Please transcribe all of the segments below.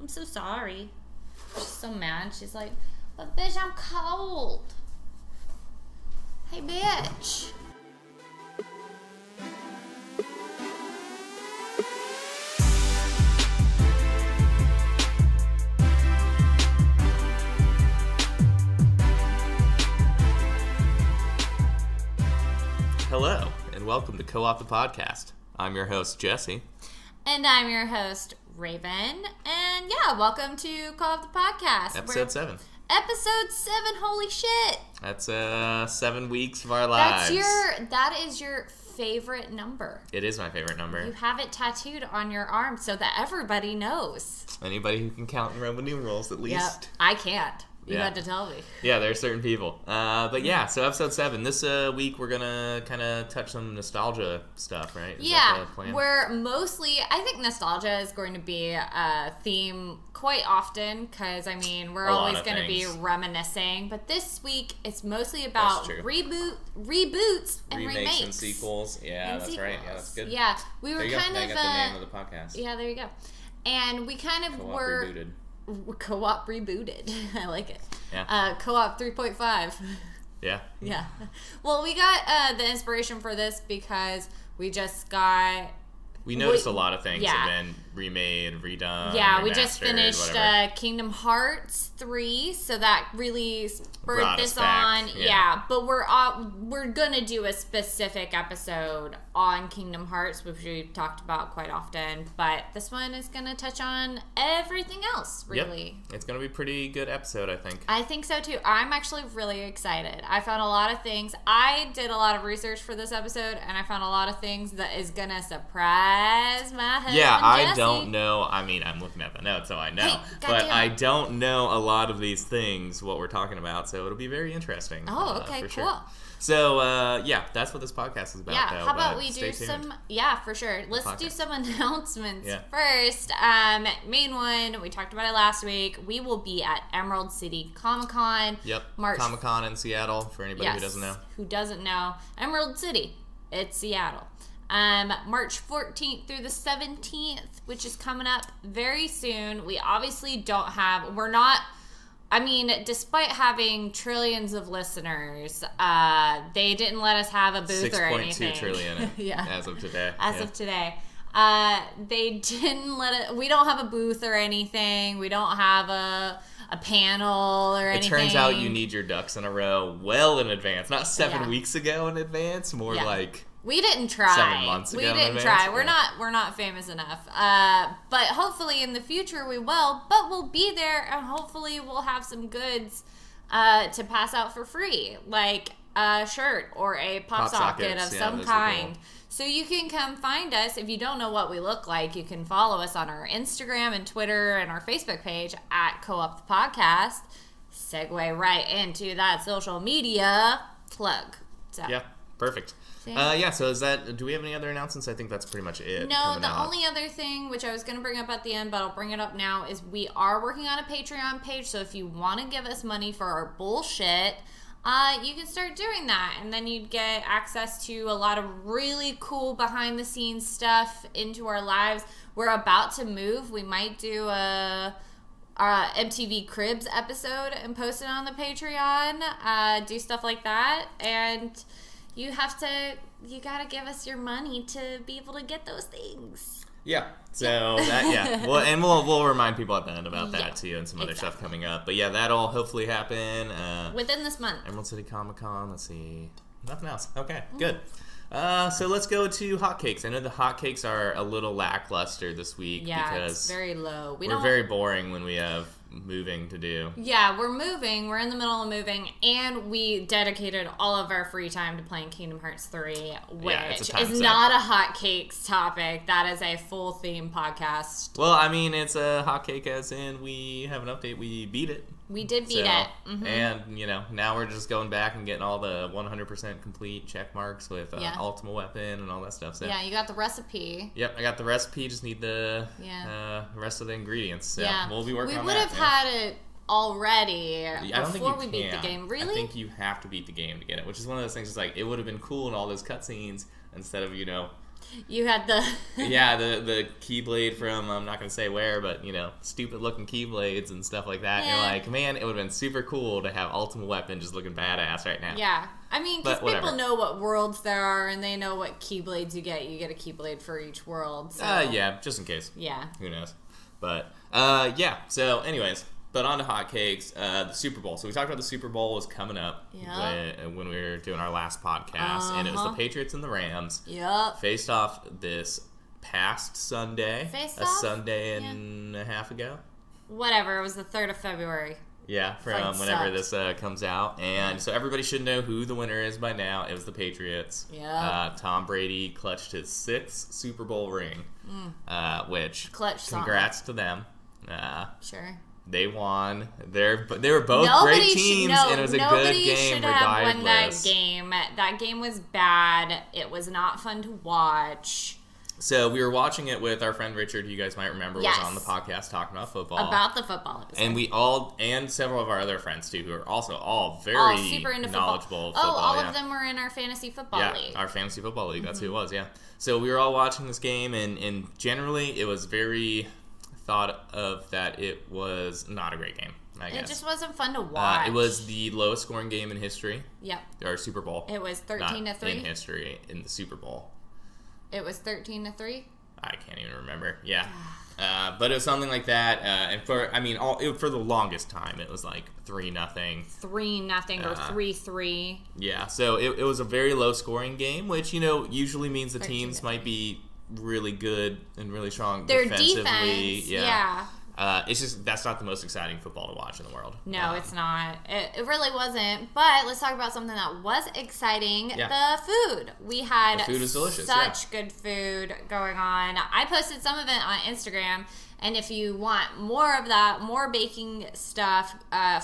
I'm so sorry. She's so mad. She's like, but bitch, I'm cold. Hey, bitch. Hello, and welcome to Co-op the Podcast. I'm your host, Jesse. And I'm your host, Raven. And yeah, welcome to Co-op the Podcast. Episode 7. Episode 7, holy shit. That's 7 weeks of our lives. That is your favorite number. It is my favorite number. You have it tattooed on your arm so that everybody knows. Anybody who can count in Roman numerals, at least. Yep, I can't. You had to tell me. Yeah, there are certain people. But yeah, so episode 7. This week we're going to kind of touch some nostalgia stuff, right? Is that the plan? We're mostly, I think nostalgia is going to be a theme quite often because, I mean, we're always going to be reminiscing. But this week, it's mostly about reboots and remakes. And sequels. Yeah, that's right. Yeah, that's good. Yeah, we were kind of... I got the name of the podcast. Yeah, there you go. And we kind of were... Rebooted. Co-op rebooted. I like it. Yeah. Co-op 3.5. Yeah. Yeah. Well, we got the inspiration for this because we just got... We noticed a lot of things have been remade, redone, yeah, we just finished Kingdom Hearts 3, so that really spurred this on. Yeah, but we're gonna do a specific episode on Kingdom Hearts, which we've talked about quite often. But this one is gonna touch on everything else, really. Yep. It's gonna be a pretty good episode, I think. I think so too. I'm actually really excited. I found a lot of things. I did a lot of research for this episode, and I found a lot of things that is gonna surprise my husband. Yeah, I Jesse. don't know. I mean, I'm looking at the notes, so I know. Hey, but I don't know a lot of these things, what we're talking about, so it'll be very interesting. Oh, okay, cool. Sure. So, yeah, that's what this podcast is about, yeah, though. How about we do some... Yeah, for sure. Let's do some announcements first. Main one, we talked about it last week. We will be at Emerald City Comic-Con. Yep, Comic-Con in Seattle, for anybody who doesn't know. Who doesn't know. Emerald City. It's Seattle. March 14th through the 17th, which is coming up very soon. We obviously don't have... We're not... I mean, despite having trillions of listeners, they didn't let us have a booth or anything. 6.2 trillion as of today. As of today. They didn't let it... We don't have a booth or anything. We don't have a panel or anything. It turns out you need your ducks in a row well in advance. Not 7 weeks ago in advance, more like... We didn't try. 7 months ago. We didn't try. We're not famous enough. But hopefully in the future we will. But we'll be there, and hopefully we'll have some goods to pass out for free, like a shirt or a pop socket of some kind. Cool. So you can come find us. If you don't know what we look like, you can follow us on our Instagram and Twitter and our Facebook page at Co-op the Podcast. Segue right into that social media plug. So. Yeah, perfect. So is that... Do we have any other announcements? I think that's pretty much it. No, the only other thing, which I was going to bring up at the end, but I'll bring it up now, is we are working on a Patreon page, so if you want to give us money for our bullshit, you can start doing that, and then you'd get access to a lot of really cool behind-the-scenes stuff into our lives. We're about to move. We might do a MTV Cribs episode and post it on the Patreon, do stuff like that, and... You gotta give us your money to be able to get those things. Yeah. So Well, and we'll remind people at the end about that too, and some other stuff coming up. But yeah, that'll hopefully happen within this month. Emerald City Comic-Con. Let's see. Nothing else. Okay, good. So let's go to hotcakes. I know the hotcakes are a little lackluster this week because it's very low. We're very boring when we have moving to do. Yeah, we're moving. We're in the middle of moving, and we dedicated all of our free time to playing Kingdom Hearts 3, which is not a hotcakes topic. That is a full theme podcast. Well, I mean, it's a hotcake as in we have an update. We beat it. We did beat it. Mm-hmm. And, now we're just going back and getting all the 100% complete check marks with Ultimate Weapon and all that stuff. So. Yeah, you got the recipe. Yep, I got the recipe. Just need the rest of the ingredients. So we'll be working on that. We would have had it already before we beat the game. Really? I think you have to beat the game to get it, which is one of those things. It's like, it would have been cool in all those cutscenes instead of, You had the yeah, the Keyblade from, I'm not going to say where, but, stupid looking Keyblades and stuff like that. And you're like, man, it would have been super cool to have Ultimate Weapon just looking badass right now. Yeah. I mean, because people know what worlds there are, and they know what Keyblades you get. You get a Keyblade for each world. So. Yeah, just in case. Yeah. Who knows? But, yeah. So, anyways, but on to hotcakes. The Super Bowl. So we talked about the Super Bowl was coming up when we were doing our last podcast, and it was the Patriots and the Rams. Yep. Faced off this past Sunday. Faced a off? Sunday and a half ago. Whatever. It was the 3rd of February. Yeah, from whenever this comes out. And so everybody should know who the winner is by now. It was the Patriots. Yeah. Tom Brady clutched his 6th Super Bowl ring, which congrats to them. Sure. They won. They were both great teams, and it was a good game regardless. Nobody should have won that game. That game was bad. It was not fun to watch. So we were watching it with our friend Richard, who you guys might remember was on the podcast talking about football. About the football episode. And and several of our other friends too, who are also all super into knowledgeable football. All of them were in our fantasy football league. Yeah, our fantasy football league. That's who it was, yeah. So we were all watching this game, and generally it was very thought of that it was not a great game, I guess. It just wasn't fun to watch. It was the lowest scoring game in history. Yep. Or Super Bowl. It was 13-3. In history, in the Super Bowl. It was 13-3? I can't even remember. Yeah. But it was something like that. And for the longest time, it was like 3-0. 3-0 or 3-3. Yeah. So it was a very low scoring game, which, usually means the teams might be really good and really strong defensively. Defense, yeah. It's just, that's not the most exciting football to watch in the world. No, it's not. It really wasn't. But let's talk about something that was exciting. Yeah. The food. We had the food is delicious, such good food going on. I posted some of it on Instagram. And if you want more of that, more baking stuff,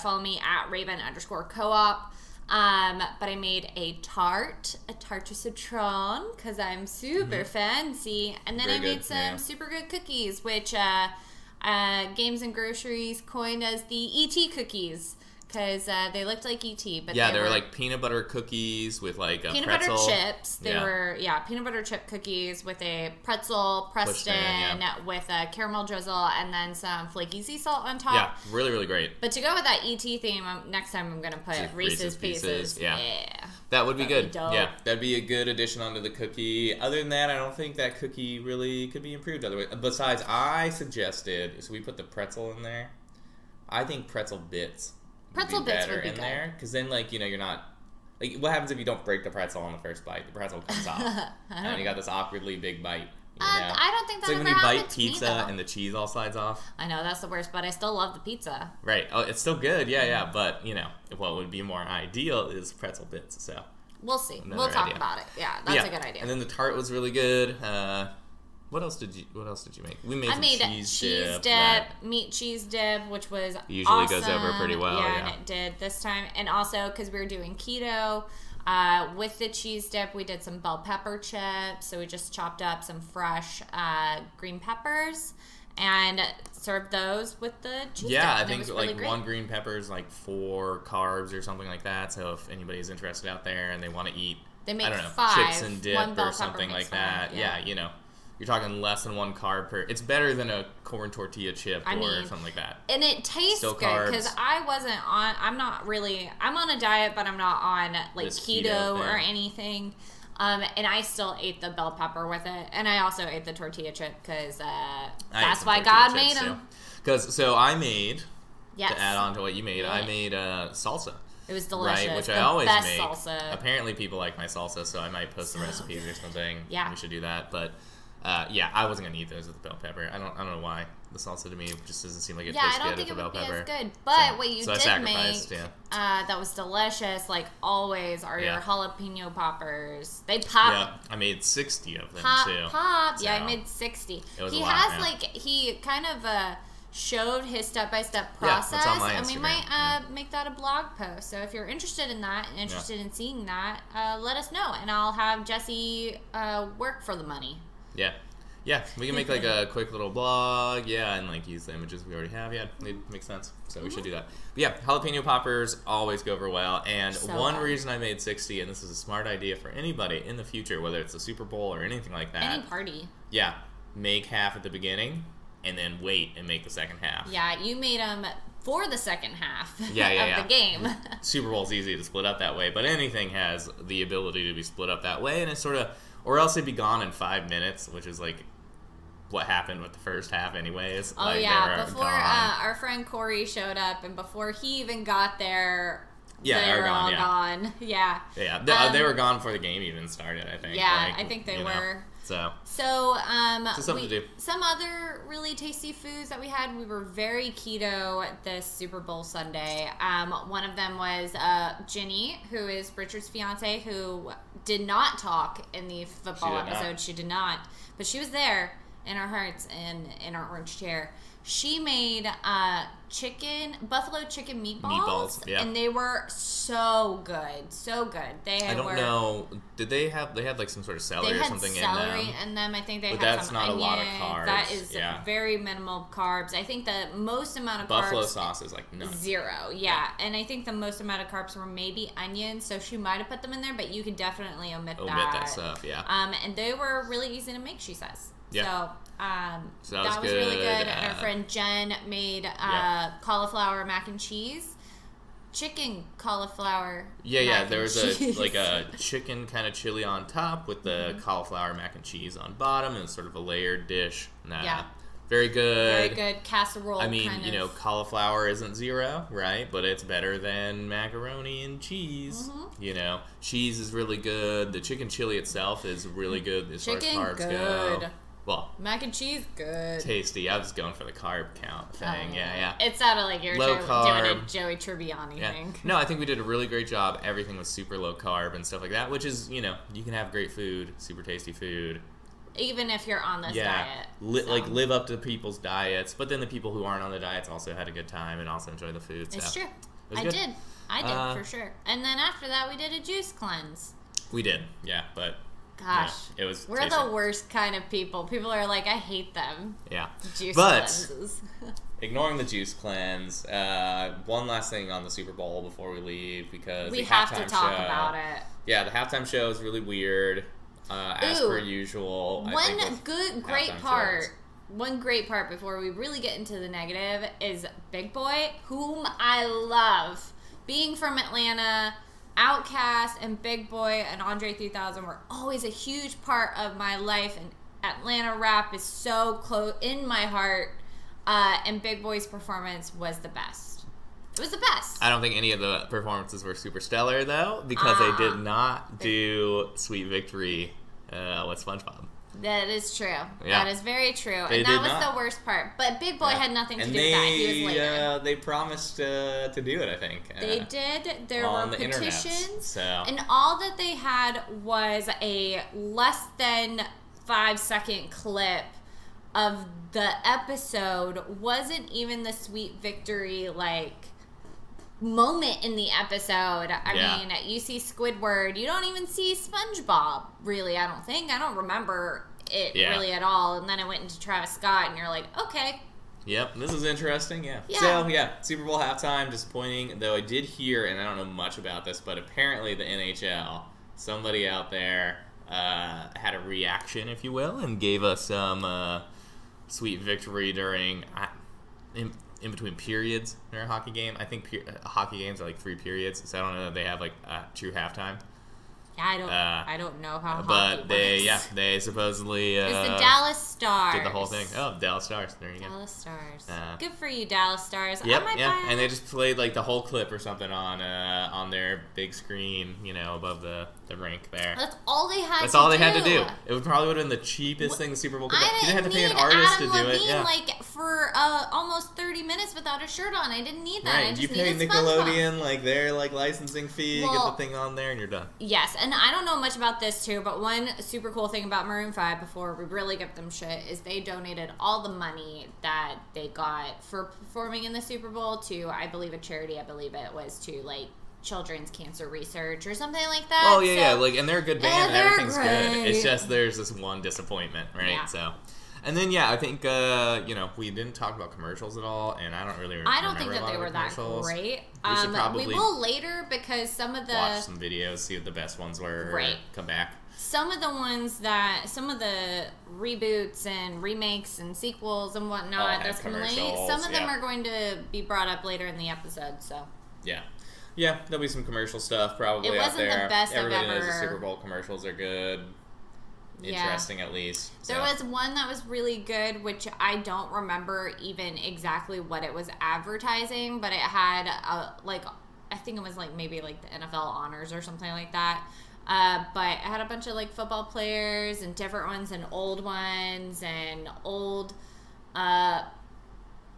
follow me at Raven_co-op. But I made a tarte to citron, because I'm super fancy. And then I made some super good cookies, which Games and Groceries coined as the ET cookies, because they looked like ET. But they were like peanut butter cookies with like a peanut pretzel. Butter chips. They were peanut butter chip cookies with a pretzel pressed in with a caramel drizzle and then some flaky sea salt on top. Yeah, really, really great. But to go with that ET theme, next time I'm gonna put Reese's Pieces. Yeah. That would be good. Yeah, that'd be a good addition onto the cookie. Other than that, I don't think that cookie really could be improved. Besides, I suggested, so we put the pretzel in there. I think pretzel bits. Pretzel bits would be in good. there, because then you're not what happens if you don't break the pretzel on the first bite? The pretzel comes off, and you got this awkwardly big bite. I don't think that it's like ever when you happened bite to pizza me, though. and the cheese all slides off. I know that's the worst, but I still love the pizza. Right. Oh, it's still good. Yeah. But what would be more ideal is pretzel bits. So we'll see. We'll talk about it. Yeah, that's a good idea. And then the tart was really good. What else did you make? We made cheese dip, meat cheese dip, which was usually awesome. Goes over pretty well. Yeah, and it did this time. And also because we were doing keto, with the cheese dip, we did some bell pepper chips. So we just chopped up some fresh green peppers and served those with the cheese dip. Yeah, I think really one green pepper is 4 carbs or something like that. So if anybody's interested out there and they want to eat, they make 5 chips and dip or something like that. Yeah, you're talking less than 1 carb per. It's better than a corn tortilla chip or something like that. And it tastes good because I'm on a diet, but I'm not on keto or anything. And I still ate the bell pepper with it, and I also ate the tortilla chip because that's why God made them. So I made to add on to what you made. I made salsa. It was delicious. Right, which I always make. Salsa. Apparently, people like my salsa, so I might post some recipes or something. Yeah, we should do that, but. I wasn't gonna eat those with the bell pepper. I don't know why. The salsa to me just doesn't seem like it tastes good with the bell pepper. Yeah, I don't think it would be as good. But what you did make, yeah. That was delicious, like always, are your jalapeno poppers. They pop. Yeah, I made 60 of them too. Pop. So yeah, I made 60. He kind of showed his step-by-step process, and we might make that a blog post. So if you're interested in that and interested in seeing that, let us know, and I'll have Jesse work for the money. Yeah. Yeah, we can make like a quick little blog, and like use the images we already have. Yeah, it makes sense. So we should do that. But yeah, jalapeno poppers always go over well. And So one good. reason I made 60, and this is a smart idea for anybody in the future, whether it's a Super Bowl or anything like that. Any party. Yeah, make half at the beginning, and then wait and make the second half. Yeah, you made them for the second half of the game. Super Bowl's easy to split up that way, but anything has the ability to be split up that way, and it's sort of, or else it'd be gone in 5 minutes, which is like what happened with the first half anyways. Oh like, yeah, before our friend Corey showed up, and before he even got there, they were all gone. Yeah. Yeah, they were gone before the game even started, I think. Yeah, I think they were. So something to do. Some other really tasty foods that we had. We were very keto this Super Bowl Sunday. One of them was Ginny, who is Richard's fiance, who did not talk in the football episode. She did not, but she was there in our hearts and in our orange chair. She made buffalo chicken meatballs, and they were so good, so good. I don't know. Did they had like some sort of celery or something in them? They had celery in them. I think they but had that's some not onion. a lot of carbs. That is very minimal carbs. I think the most amount of buffalo carbs, sauce is like none. 0. Yeah, and I think the most amount of carbs were maybe onions. So she might have put them in there, but you could definitely omit that stuff. Yeah. And they were really easy to make. She says. Yeah. So that was really good. And our friend Jen made cauliflower mac and cheese. Chicken cauliflower. There was a chicken kind of chili on top with the cauliflower mac and cheese on bottom, and sort of a layered dish. Very good. Very good casserole. I mean, cauliflower isn't 0, right? But it's better than macaroni and cheese. Mm-hmm. Cheese is really good. The chicken chili itself is really good as far as carbs go. Well, mac and cheese, good. Tasty. I was going for the carb count thing. Yeah. It sounded like you were doing a Joey Tribbiani thing. No, I think we did a really great job. Everything was super low carb and stuff like that, which is, you can have great food, super tasty food. Even if you're on this diet. Like, live up to people's diets, but then the people who aren't on the diets also had a good time and also enjoy the food. It's true. I did, for sure. And then after that, we did a juice cleanse. We did, but... Gosh, it was we're tasty. The worst kind of people. People are like, I hate them. Yeah. Juice cleanses. Ignoring the juice cleanse, one last thing on the Super Bowl before we leave, because we have to talk about it. Yeah, the halftime show is really weird, as per usual. One great part before we really get into the negative is Big Boy, whom I love. Being from Atlanta, Outkast and Big Boy and Andre 3000 were always a huge part of my life, and Atlanta rap is so close in my heart, and Big Boy's performance was the best. It was the best. I don't think any of the performances were super stellar, though, because they did not do Sweet Victory with SpongeBob. That is true. Yeah. That is very true. And that was the worst part. But Big Boy had nothing to do with that. He was later. They promised to do it, I think. They did. There were petitions. So. And all that they had was a less than 5-second clip of the episode. Wasn't even the Sweet Victory, moment in the episode. I mean, you see Squidward. You don't even see SpongeBob, really, I don't think. I don't remember it really at all. And then I went into Travis Scott, and you're like, okay. Yep, this is interesting, So, Super Bowl halftime, disappointing. Though I did hear, and I don't know much about this, but apparently the NHL, somebody out there had a reaction, if you will, and gave us some Sweet Victory during... in between periods in a hockey game. I think hockey games are 3 periods, so I don't know if they have a true halftime. Yeah, I don't know how hockey but works. they supposedly it was the Dallas Stars. did the whole thing. Oh, Dallas Stars. There you go. Dallas Stars. Good for you, Dallas Stars. Yep, and they just played the whole clip or something on their big screen, above the rink there. That's all they had. That's all they had to do. It probably would have been the cheapest thing the Super Bowl could do. You didn't have to pay an artist to do it. Yeah. For almost 30 minutes without a shirt on. I didn't need that. Right. I just you pay needed Nickelodeon their licensing fee, get the thing on there, and you're done. Yes, and I don't know much about this too, but one super cool thing about Maroon 5 before we really give them shit is they donated all the money that they got for performing in the Super Bowl to, I believe, a charity. I believe it was to children's cancer research or something like that. Oh, yeah, like, and they're a good band and everything's great. Good. It's just there's this one disappointment, right? Yeah. So, and then, I think, we didn't talk about commercials at all, and I don't really remember. I don't think that they were that great. We should probably we will later because some of the... watch some videos, see what the best ones were, right. Come back. Some of the reboots and remakes and sequels and whatnot, some of them are going to be brought up later in the episode, so... Yeah, there'll be some commercial stuff probably out there. It wasn't the best Everybody I've ever... knows the Super Bowl commercials are good. Interesting, at least. So. There was one that was really good, which I don't remember even exactly what it was advertising, but it had, I think it was, maybe, the NFL honors or something like that. But it had a bunch of, football players and different ones and old ones and old, I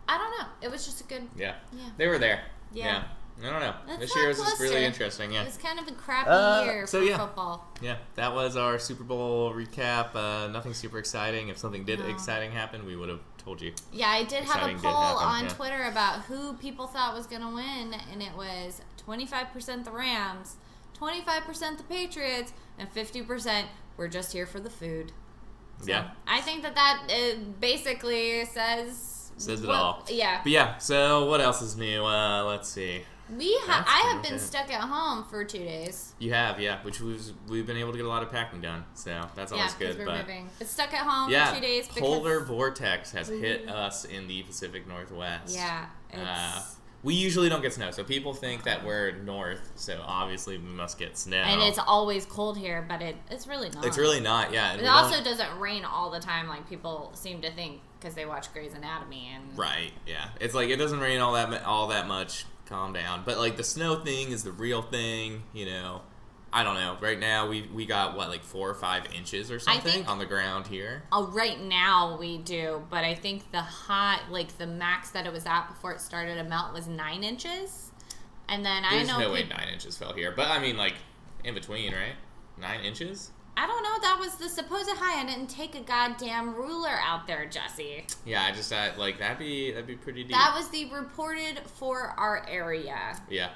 don't know. It was just a good... Yeah. They were there. Yeah. I don't know. This year was just really interesting, It was kind of a crappy year for football. Yeah, that was our Super Bowl recap. Nothing super exciting. If something exciting happen, we would have told you. Yeah, I did have a poll on Twitter about who people thought was going to win, and it was 25% the Rams, 25% the Patriots, and 50% were just here for the food. So I think that basically says it all. Yeah. But so what else is new? Let's see. I have been stuck at home for 2 days. You have, which we've been able to get a lot of packing done, so that's always good. We're moving. But stuck at home for 2 days because polar vortex has hit us in the Pacific Northwest. Yeah, we usually don't get snow, so people think that we're north, so obviously we must get snow. And it's always cold here, but it's really not. It's really not, yeah. It also doesn't rain all the time like people seem to think because they watch Grey's Anatomy. Right, yeah. It's it doesn't rain all that much. Calm down. But, the snow thing is the real thing, I don't know. Right now, we got, 4 or 5 inches or something on the ground here? Oh, right now we do. But I think the the max that it was at before it started to melt was 9 inches. And then There's no way 9 inches fell here. But, I mean, in between, right? 9 inches? I don't know. That was the supposed high. I didn't take a goddamn ruler out there, Jesse. Yeah, I just thought, that'd be pretty deep. That was the reported for our area. Yeah.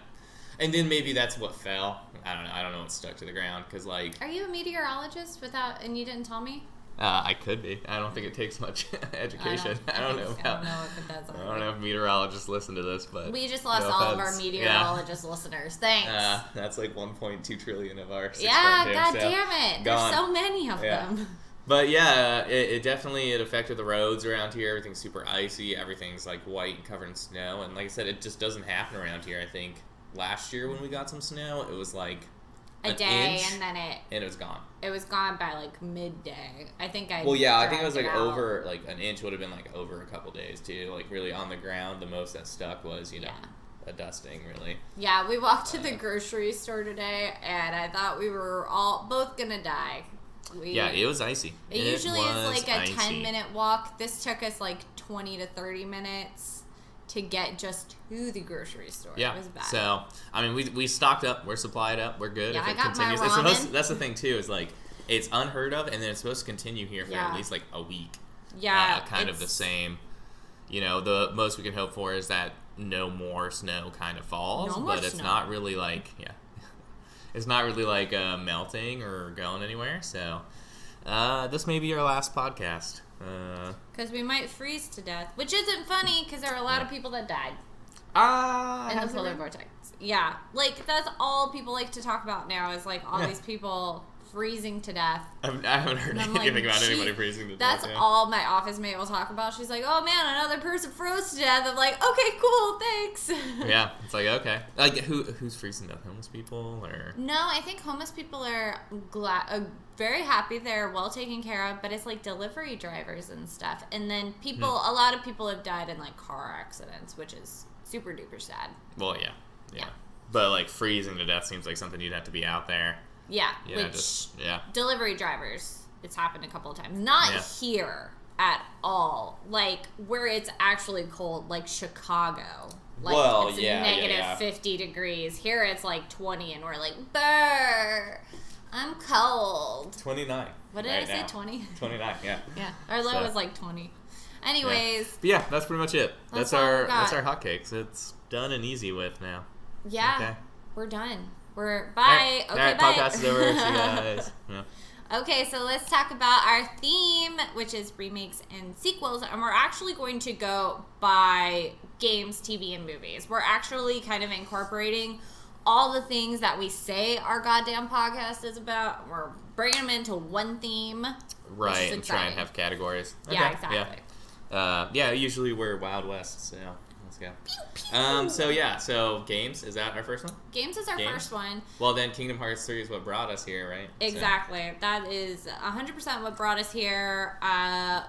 And then maybe that's what fell. I don't know. I don't know what stuck to the ground, because, Are you a meteorologist and you didn't tell me? I could be. I don't think it takes much education. I don't know if it does. I don't know if meteorologists listen to this, but... We just lost all of our meteorologist listeners. Thanks. That's 1.2 trillion of our 6.2. God damn it. There's so many of them. But it definitely affected the roads around here. Everything's super icy. Everything's white and covered in snow. And like I said, it just doesn't happen around here. I think last year when we got some snow, it was a day, inch, and then it was gone. It was gone by midday. I think I. Well, yeah, I think it was over an inch would have been over a couple days too. Really on the ground, the most that stuck was a dusting, really. Yeah, we walked to the grocery store today, and I thought we were both gonna die. It was icy. It usually is a 10-minute walk. This took us 20 to 30 minutes. To get just to the grocery store. Yeah. It was bad. So, I mean, we stocked up. We're supplied up. We're good. Yeah, if it I got continues. my ramen. That's the thing, too, is it's unheard of, and then it's supposed to continue here for at least a week. Yeah. Kind of the same. The most we can hope for is that no more snow kind of falls. But it's not really it's not really melting or going anywhere. So, this may be our last podcast. Because we might freeze to death, which isn't funny because there are a lot of people that died in the polar vortex. Yeah, that's all people like to talk about now is all these people freezing to death. I haven't heard anything about anybody freezing to death. That's all my office mate will talk about. She's like, "Oh man, another person froze to death." I'm like, "Okay, cool, thanks." Yeah, it's okay. Who's freezing to death? Homeless people or? No, I think homeless people are very happy. They're well taken care of, but it's delivery drivers and stuff. And then a lot of people have died in car accidents, which is super duper sad. Well, yeah. But freezing to death seems like something you'd have to be out there. Yeah, delivery drivers, it's happened a couple of times. Not here at all. Where it's actually cold, Chicago. It's negative 50 degrees. Here it's 20 and we're brr, I'm cold. 29. What did I say, 20? 29, yeah. Yeah, our low was 20. Anyways. Yeah, that's pretty much it. That's our hotcakes. It's done and easy with now. Yeah. Okay. we're done. We're bye. All right, bye. Podcast is over. See you guys. Yeah. Okay, so let's talk about our theme, which is remakes and sequels, and we're actually going to go by games, TV, and movies. We're actually kind of incorporating all the things that we say our goddamn podcast is about. We're bringing them into one theme. Right, and try and have categories. Okay, yeah, exactly. Yeah, usually we're Wild West, so let's go. Pew, pew. So games, is that our first one? Games is our first one. Well, then Kingdom Hearts 3 is what brought us here, right? Exactly. So. That is 100% what brought us here. I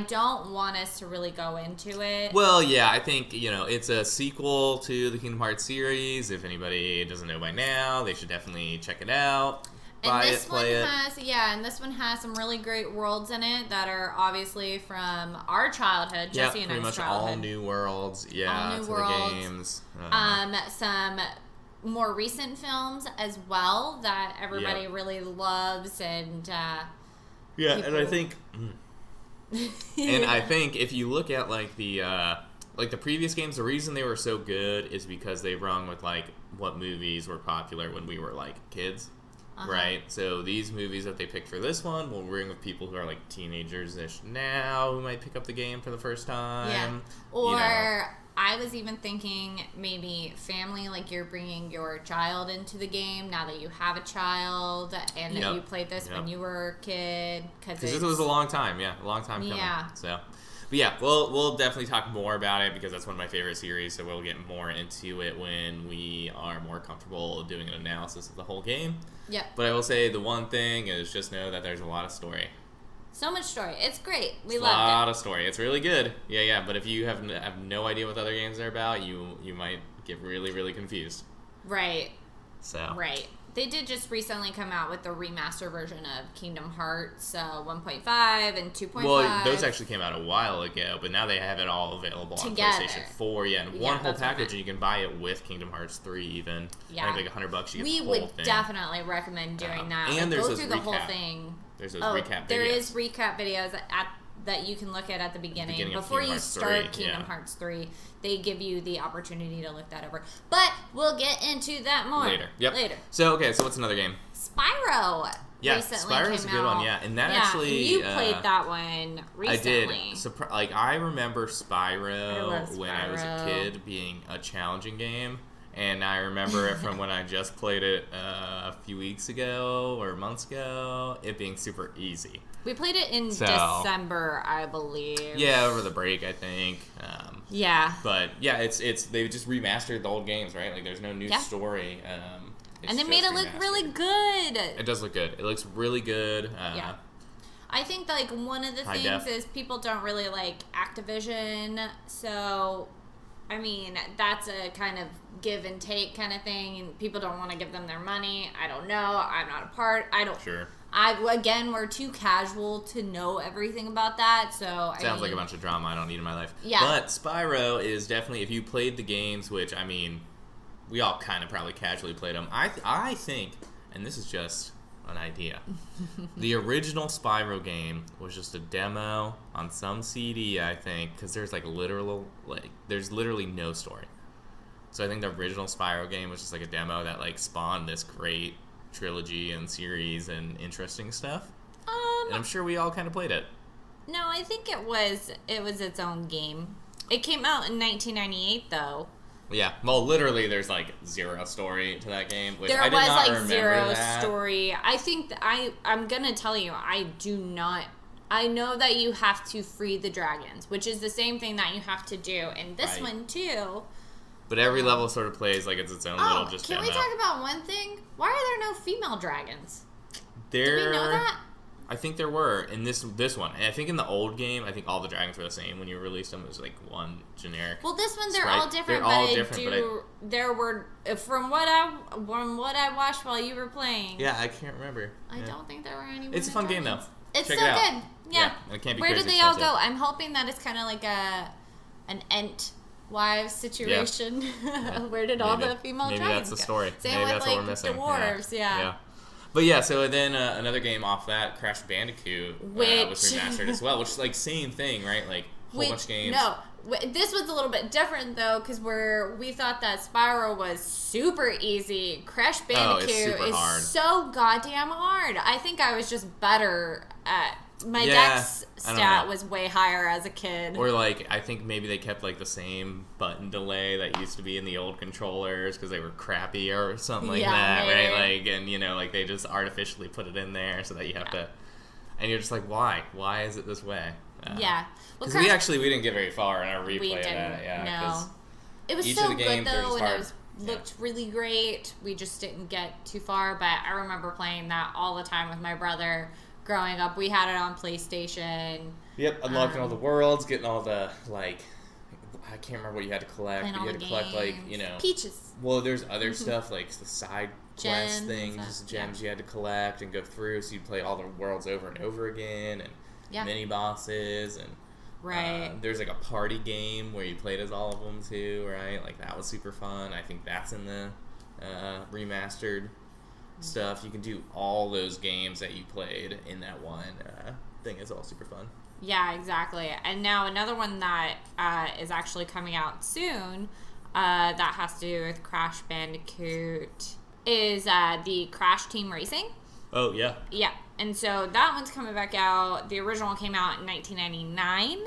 don't want us to really go into it. Well, yeah, I think, it's a sequel to the Kingdom Hearts series. If anybody doesn't know by now, they should definitely check it out. And this one has some really great worlds in it that are obviously from our childhood, Jesse and I's pretty much childhood. all new worlds. Yeah, all new worlds. The games. Some more recent films as well that everybody really loves, and and I think, if you look at the previous games, the reason they were so good is because they rung with what movies were popular when we were kids. Right, so these movies that they picked for this one will ring with people who are teenagers-ish now, who might pick up the game for the first time. Yeah, or I was even thinking maybe family, you're bringing your child into the game now that you have a child, and that you played this when you were a kid. Because this was a long time, a long time coming. Yeah. So, but yeah, we'll definitely talk more about it because that's one of my favorite series, so we'll get more into it when we are more comfortable doing an analysis of the whole game. Yep. But I will say the one thing is just know that there's a lot of story. So much story. It's great. We loved it. A lot of story. It's really good. Yeah. But if you have no idea what the other games are about, you might get really, really confused. Right. So. Right. They did just recently come out with the remaster version of Kingdom Hearts 1.5 and 2.5. Well, those actually came out a while ago, but now they have it all available together on PlayStation 4. Yeah, and one whole package, and you can buy it with Kingdom Hearts 3 even. Yeah. I think $100 you get the whole thing. We would definitely recommend doing that. And there's go through the whole thing. There's those recap videos. There is recap videos that you can look at the beginning before you start Kingdom Hearts 3. They give you the opportunity to look that over. But we'll get into that more later. Yep. Later. So what's another game? Spyro. Yeah, recently Spyro's a good one. Yeah, and that actually you played that one recently. I did. I remember Spyro when I was a kid being a challenging game. And I remember it from when I just played it a few weeks ago or months ago, it being super easy. We played it in December, I believe. Yeah, over the break, I think. Yeah. But yeah, it's they just remastered the old games, right? There's no new story. And they made it look really good. It does look good. It looks really good. Yeah. I think one of the things is people don't really like Activision, so I mean that's a kind of give and take kind of thing, and people don't want to give them their money. I don't know. I'm not a part. I don't. Sure. We're too casual to know everything about that. So sounds like a bunch of drama I don't need in my life. Yeah. But Spyro is definitely, if you played the games, which I mean, we all kind of probably casually played them. I think, and this is just an idea, the original Spyro game was just a demo on some CD. I think because there's there's literally no story. So I think the original Spyro game was just a demo that spawned this great trilogy and series and interesting stuff. And I'm sure we all kind of played it. No, I think it was its own game. It came out in 1998 though. Yeah, well, literally, there's zero story to that game. Which there I did not was remember zero that. Story. I think I'm gonna tell you, I do not. I know that you have to free the dragons, which is the same thing that you have to do in this one too. But every level sort of plays it's its own little just demo. Can we talk about one thing? Why are there no female dragons? Do we know that? I think there were in this one. And I think in the old game, I think all the dragons were the same. When you released them, it was one generic. Well, this one they're all different. There were from what I watched while you were playing. Yeah, I can't remember. I don't think there were any. It's a fun game though. It's still good. Yeah. It can't be Where crazy did they all go? I'm hoping that it's kind of an Ent wives situation. Yeah. Where did all the female dragons go? Maybe that's the story. Same with that's what we're missing. Dwarves, yeah. But yeah, so then another game off that, Crash Bandicoot, was remastered as well, which is same thing, right? Whole bunch of games. No, This was a little bit different though, because we thought that Spyro was super easy. Crash Bandicoot is hard. So goddamn hard. I think I was just better at my dex stat was way higher as a kid. Or like I think maybe they kept like the same button delay that used to be in the old controllers because they were crappy or something like that, maybe. Right? Like, and you know, like they just artificially put it in there so that you have to, and you're just like, why? Why is it this way? Because we didn't get very far in our replay of that. Yeah, no. It was so good though, and it looked really great. We just didn't get too far, but I remember playing that all the time with my brother. Growing up, we had it on PlayStation. Yep, unlocking all the worlds, getting all the, like, I can't remember what you had to collect. But you had to collect, like, you know. Peaches. Well, there's other stuff, like the side quest things, gems you had to collect and go through, so you'd play all the worlds over and over again, and mini bosses, and there's, like, a party game where you played as all of them, too, right? Like, that was super fun. I think that's in the remastered stuff. You can do all those games that you played in that one thing. Is all super fun. Yeah, exactly. And now another one that is actually coming out soon that has to do with Crash Bandicoot is the Crash Team Racing. Oh, yeah. Yeah. And so that one's coming back out. The original came out in 1999.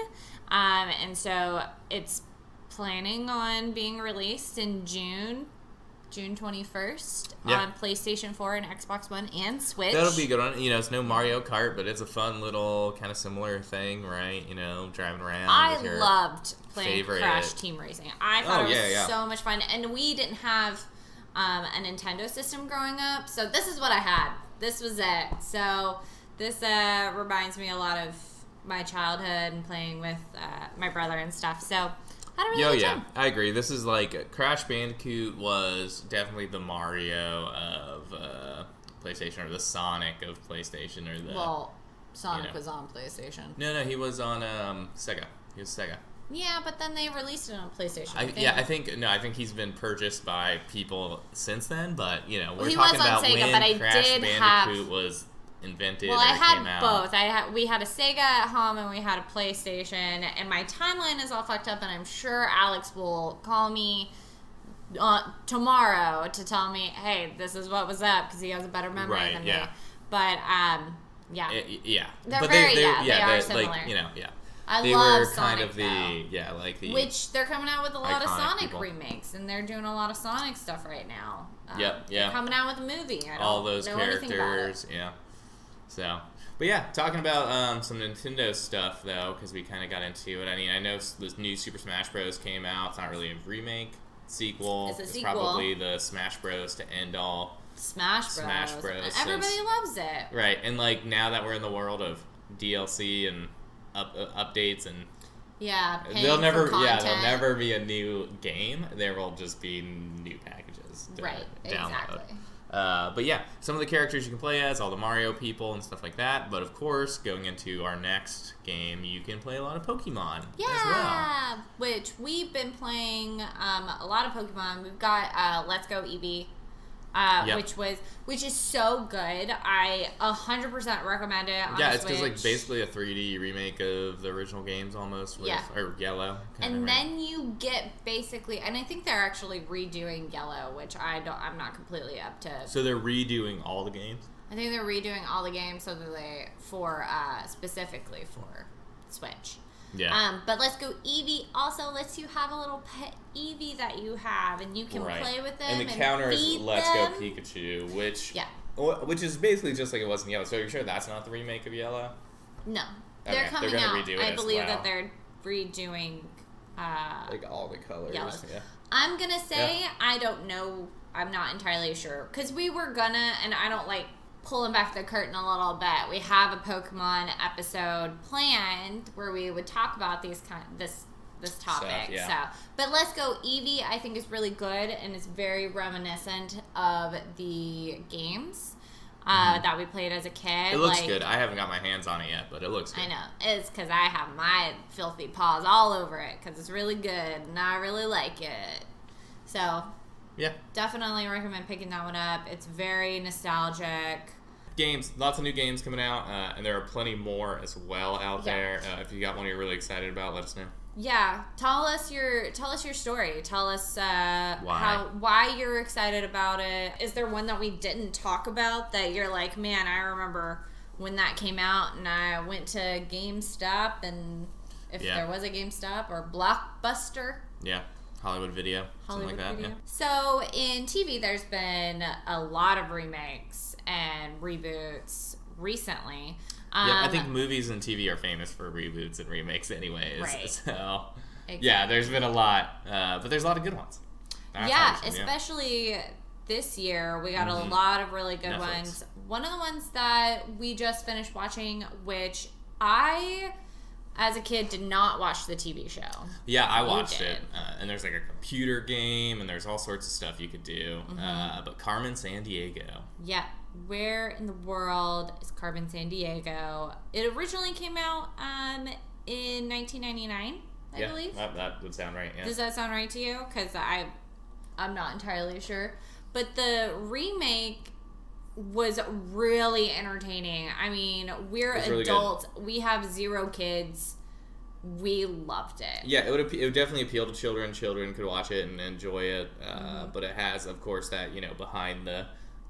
And so it's planning on being released in June 21st on PlayStation 4 and Xbox One and Switch. That'll be a good one. You know, it's no Mario Kart, but it's a fun little kind of similar thing, right? You know, driving around. I loved playing Crash Team Racing. I thought it was so much fun. And we didn't have a Nintendo system growing up, so this is what I had. This was it. So this reminds me a lot of my childhood and playing with my brother and stuff. So I agree. This is like Crash Bandicoot was definitely the Mario of PlayStation, or the Sonic of PlayStation, or the Sonic was on PlayStation. No, he was on Sega. He was Sega. Yeah, but then they released it on PlayStation. I think he's been purchased by people since then. But you know, we're talking about Sega, when Crash Bandicoot was invented. Well, I had both. We had a Sega at home and we had a PlayStation, and my timeline is all fucked up, and I'm sure Alex will call me tomorrow to tell me, hey, this is what was up, because he has a better memory than me. But they are similar. Like, you know, they love were Sonic, kind of the which they're coming out with a lot of Sonic remakes, and they're doing a lot of Sonic stuff right now. They're coming out with a movie. All those characters, So, but yeah, talking about some Nintendo stuff, though, because we kind of got into it. I mean, I know this new Super Smash Bros. Came out. It's not really a remake. Sequel. It's probably the Smash Bros. To end all Smash Bros. Everybody loves it. Right, and like now that we're in the world of DLC and updates and there'll never be a new game. There will just be new packages to download. Exactly. But yeah, some of the characters you can play as, all the Mario people and stuff like that. But of course, going into our next game, you can play a lot of Pokemon as well. Which we've been playing a lot of Pokemon. We've got Let's Go Eevee, which is so good. I 100% recommend it on it's because like basically a 3D remake of the original games almost, or Yellow. And then you get basically, and I think they're actually redoing Yellow, which I'm not completely up to. So they're redoing all the games? I think they're redoing all the games so that specifically for Switch. Yeah. But Let's Go Eevee also lets you have a little pet Eevee that you have, and you can play with them. And the counter is Let's Go Pikachu, which is basically just like it was in Yellow. So you're sure that's not the remake of Yellow? No, they're coming out. I believe that they're redoing like all the colors. Yellows. Yeah. I'm gonna say I don't know. I'm not entirely sure, because we were gonna, and I don't like pulling back the curtain a little bit. We have a Pokemon episode planned where we would talk about this topic. So, but Let's Go Eevee, I think, is really good, and it's very reminiscent of the games that we played as a kid. It looks good. I haven't got my hands on it yet, but it looks good. I know. It's because I have my filthy paws all over it, because it's really good, and I really like it. So, yeah, definitely recommend picking that one up. It's very nostalgic. Games, lots of new games coming out, and there are plenty more as well out there. If you got one you're really excited about, let us know. Yeah, tell us your story. Tell us why you're excited about it. Is there one that we didn't talk about that you're like, man, I remember when that came out and I went to GameStop, and if there was a GameStop or Blockbuster. Yeah. Hollywood Video. Something like that. Video. Yeah. So in TV, there's been a lot of remakes and reboots recently. I think movies and TV are famous for reboots and remakes anyways. Right. So, yeah, there's been a lot. But there's a lot of good ones. Especially this year. We got a lot of really good ones. One of the ones that we just finished watching, which I, as a kid, did not watch the TV show. Yeah, I watched it. And there's like a computer game, and there's all sorts of stuff you could do. But Carmen Sandiego. Yeah. Where in the world is Carmen Sandiego? It originally came out in 1999, I believe. That would sound right, yeah. Does that sound right to you? Because I'm not entirely sure. But the remake was really entertaining. I mean, we're adults. Really, we have 0 kids. We loved it. Yeah, it would definitely appeal to children. Children could watch it and enjoy it. But it has, of course, that, behind the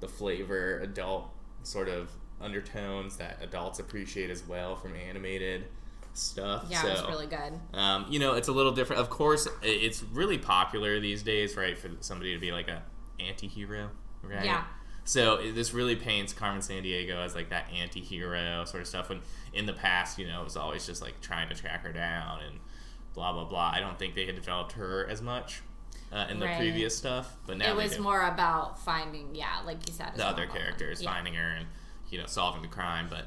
flavor, adult sort of undertones that adults appreciate as well from animated stuff. Yeah, it was really good. It's a little different. Of course, it's really popular these days, right, for somebody to be like a anti-hero, right? Yeah. So this really paints Carmen Sandiego as like that anti-hero sort of stuff, when in the past, it was always just like trying to track her down and blah, blah, blah. I don't think they had developed her as much in the previous stuff, but now it was more about finding, like you said, the other characters, finding her and solving the crime. But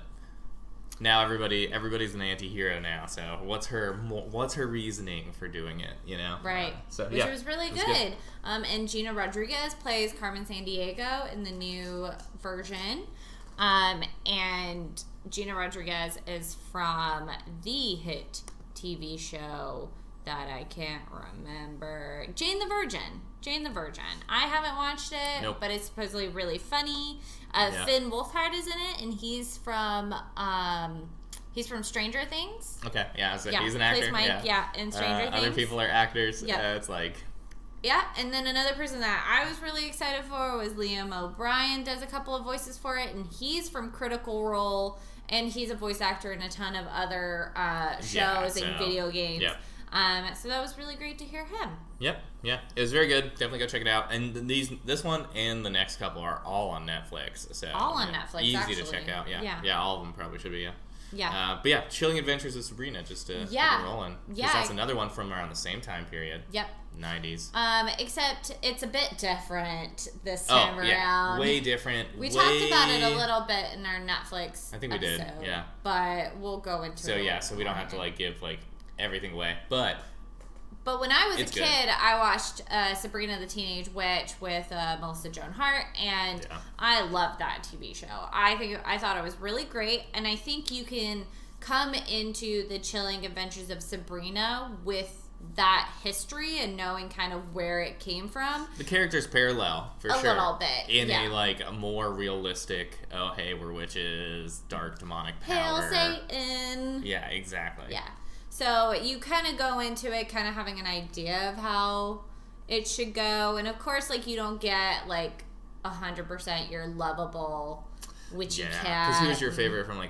now everybody's an anti-hero now. So what's her reasoning for doing it? Right. Which was really good. And Gina Rodriguez plays Carmen Sandiego in the new version. And Gina Rodriguez is from the hit TV show that I can't remember. Jane the Virgin. I haven't watched it, but it's supposedly really funny. Finn Wolfhard is in it, and he's from Stranger Things. Okay, yeah, so he's an actor. Plays Mike, in Stranger Things. Other people are actors. Yeah, it's like... Yeah, and then another person that I was really excited for was Liam O'Brien. Does a couple of voices for it, and he's from Critical Role, and he's a voice actor in a ton of other shows and video games. Yep. So that was really great to hear him. Yep, yeah. It was very good. Definitely go check it out. And this one and the next couple are all on Netflix. So all on Netflix, easy to check out, Yeah, all of them probably should be, Yeah. But yeah, Chilling Adventures of Sabrina, just to keep it rolling. Yeah. That's another one from around the same time period. Yep. 90s. Except it's a bit different this time around. Way different. We talked about it a little bit in our Netflix I think we did, yeah. But we'll go into it. So we don't have to give everything away. But when I was a kid, I watched Sabrina the Teenage Witch with Melissa Joan Hart, and I loved that TV show. I thought it was really great, and I think you can come into the Chilling Adventures of Sabrina with that history and knowing kind of where it came from. The characters parallel, for sure. A little bit, in a more realistic, we're witches, dark demonic power. Hail Satan! Yeah, exactly. Yeah. So you kind of go into it kind of having an idea of how it should go. And of course, you don't get 100% your lovable witchy cat. Because who's your favorite from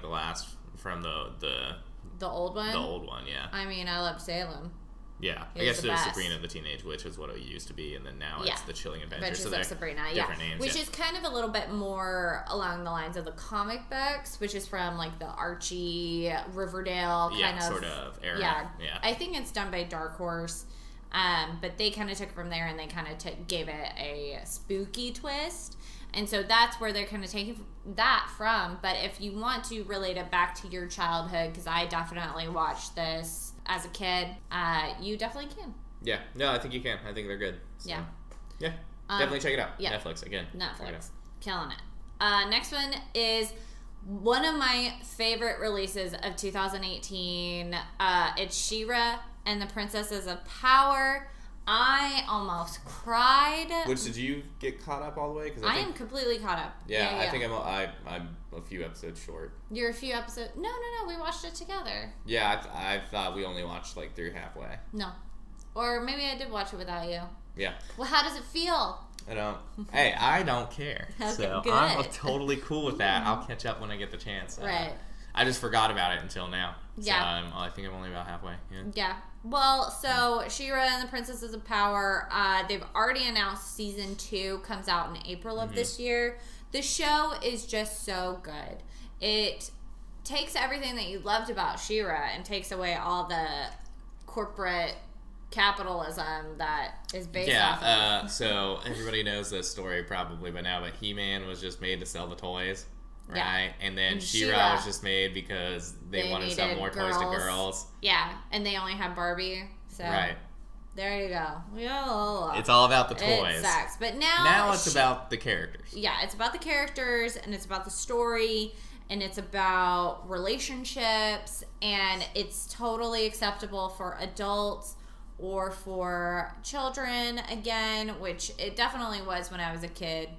from the old one? The old one, yeah. I mean, I loved Salem. Yeah, I guess it was Sabrina the Teenage Witch is what it used to be, and then now it's the Chilling Adventures of Sabrina. Different names, which is kind of a little bit more along the lines of the comic books, which is from the Archie, Riverdale kind of sort of era. Yeah, I think it's done by Dark Horse, but they kind of took it from there and they kind of gave it a spooky twist. And so that's where they're kind of taking that from. But if you want to relate it back to your childhood, because I definitely watched this as a kid, you definitely can. Yeah. No, I think you can. I think they're good. So. Yeah. Yeah. Definitely check it out. Yeah. Netflix, again. Netflix. Killing it. Next one is one of my favorite releases of 2018. It's She-Ra and the Princesses of Power. I I almost cried. Which, did you get caught up all the way? I am completely caught up. Yeah, I think I'm a few episodes short. You're a few episodes... No, we watched it together. Yeah, I thought we only watched like through halfway. No. Or maybe I did watch it without you. Yeah. Well, how does it feel? I don't care. Okay, so good. I'm totally cool with that. I'll catch up when I get the chance. Right. I just forgot about it until now. Yeah. So I think I'm only about halfway. Yeah. Well, so She-Ra and the Princesses of Power, they've already announced season 2 comes out in April of this year. The show is just so good. It takes everything that you loved about She-Ra and takes away all the corporate capitalism that is based off of. So everybody knows this story probably by now, but He-Man was just made to sell the toys. Right, yeah. And then She-Ra was just made because they wanted to sell more toys to girls. Yeah, and they only had Barbie, so right. There you go. Yeah. It's all about the toys. It sucks, but now it's about the characters. Yeah, it's about the characters, and it's about the story, and it's about relationships, and it's totally acceptable for adults or for children again, which it definitely was when I was a kid.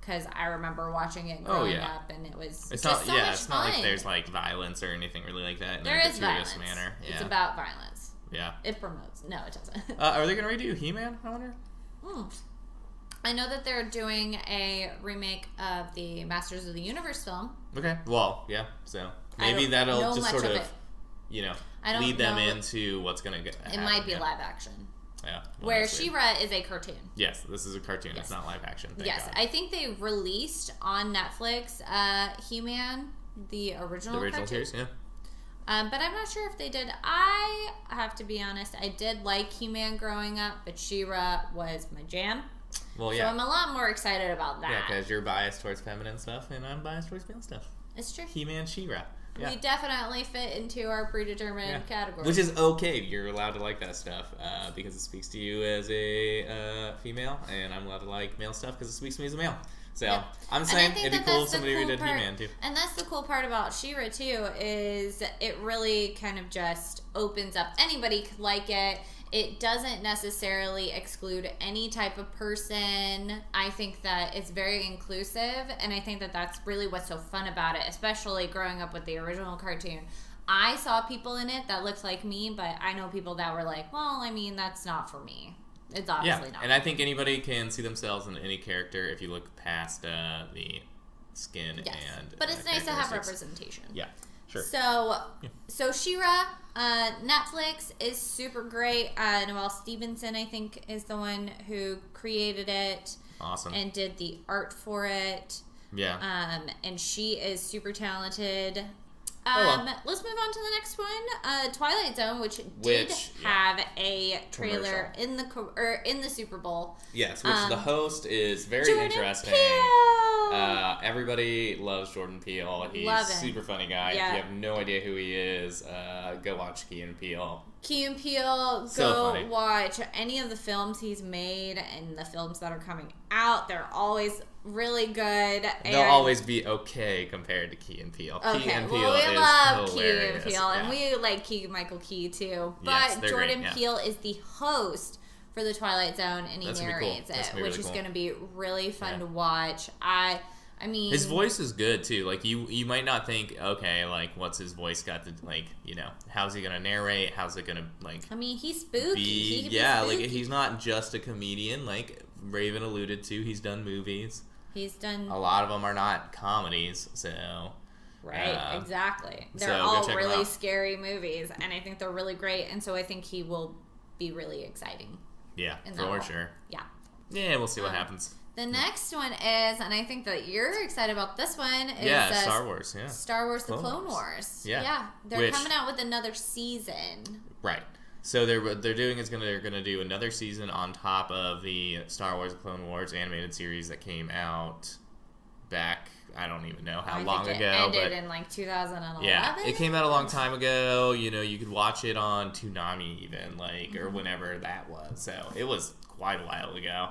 Because I remember watching it growing up, and it was it's just not, so much it's fun. not like there's like violence or anything really like that in there a is gratuitous violence. manner. Yeah. It's about violence. Yeah. It promotes. No, it doesn't. Are they going to redo He-Man, I wonder? I know that they're doing a remake of the Masters of the Universe film. Okay. Well, yeah. So maybe that'll just sort of lead them into what's going to happen. It might be live action. Yeah. Well, where She-Ra is a cartoon. Yes, this is a cartoon. Yes. It's not live action. Yes, God. I think they released on Netflix He-Man, the original cartoon. Series, yeah. But I'm not sure if they did. I have to be honest, I did like He-Man growing up, but She-Ra was my jam. Well, yeah. So I'm a lot more excited about that. Yeah, because you're biased towards feminine stuff, and I'm biased towards male stuff. It's true. He-Man, She-Ra. Yeah. We definitely fit into our predetermined category. Which is okay. You're allowed to like that stuff because it speaks to you as a female, and I'm allowed to like male stuff because it speaks to me as a male. So I'm saying it'd be cool if somebody redid He-Man too. And that's the cool part about She-Ra too, is it really kind of just opens up. Anybody could like it. It doesn't necessarily exclude any type of person. I think that it's very inclusive, and I think that that's really what's so fun about it, especially growing up with the original cartoon. I saw people in it that looked like me, but I know people that were like, well, I mean, that's not for me. It's obviously not. And I think anybody can see themselves in any character if you look past the skin and but it's nice to have representation. Yeah. Sure. So She-Ra, Netflix is super great. Noelle Stevenson, I think, is the one who created it. Awesome. And did the art for it. Yeah. And she is super talented. Well. Let's move on to the next one. Twilight Zone, which did have a trailer in the Super Bowl. Yes, which the host is very Jordan interesting. Peele. Everybody loves Jordan Peele. He's a super funny guy. Yeah. If you have no idea who he is, go watch Key and Peele. Key and Peele, go watch any of the films he's made and the films that are coming out. They're always really good. They'll always be okay compared to Key and Peele. Okay, Key and Peele we love hilarious. Key and Peele, and we like Michael Key too. But Jordan Peele is the host for the Twilight Zone, and he narrates it, which is going to be really fun to watch. I mean, his voice is good too. Like you might not think, okay, like what's his voice got to how's he gonna narrate? How's it gonna I mean, he's spooky. He can be like spooky. He's not just a comedian. Like Raven alluded to, he's done movies. He's done a lot of them are not comedies, so right, exactly. They're all really scary movies, and I think they're really great. And so I think he will be really exciting. Yeah, for sure. Yeah, we'll see what happens. The next one is, and I think that you're excited about this one, is Star Wars, Star Wars The Clone Wars. Yeah. They're coming out with another season. Right. So they're gonna do another season on top of the Star Wars The Clone Wars animated series that came out back, I don't even know how long ago. It ended in like 2011. Yeah, it came out a long time ago. You could watch it on Toonami even, or whenever that was. So it was quite a while ago.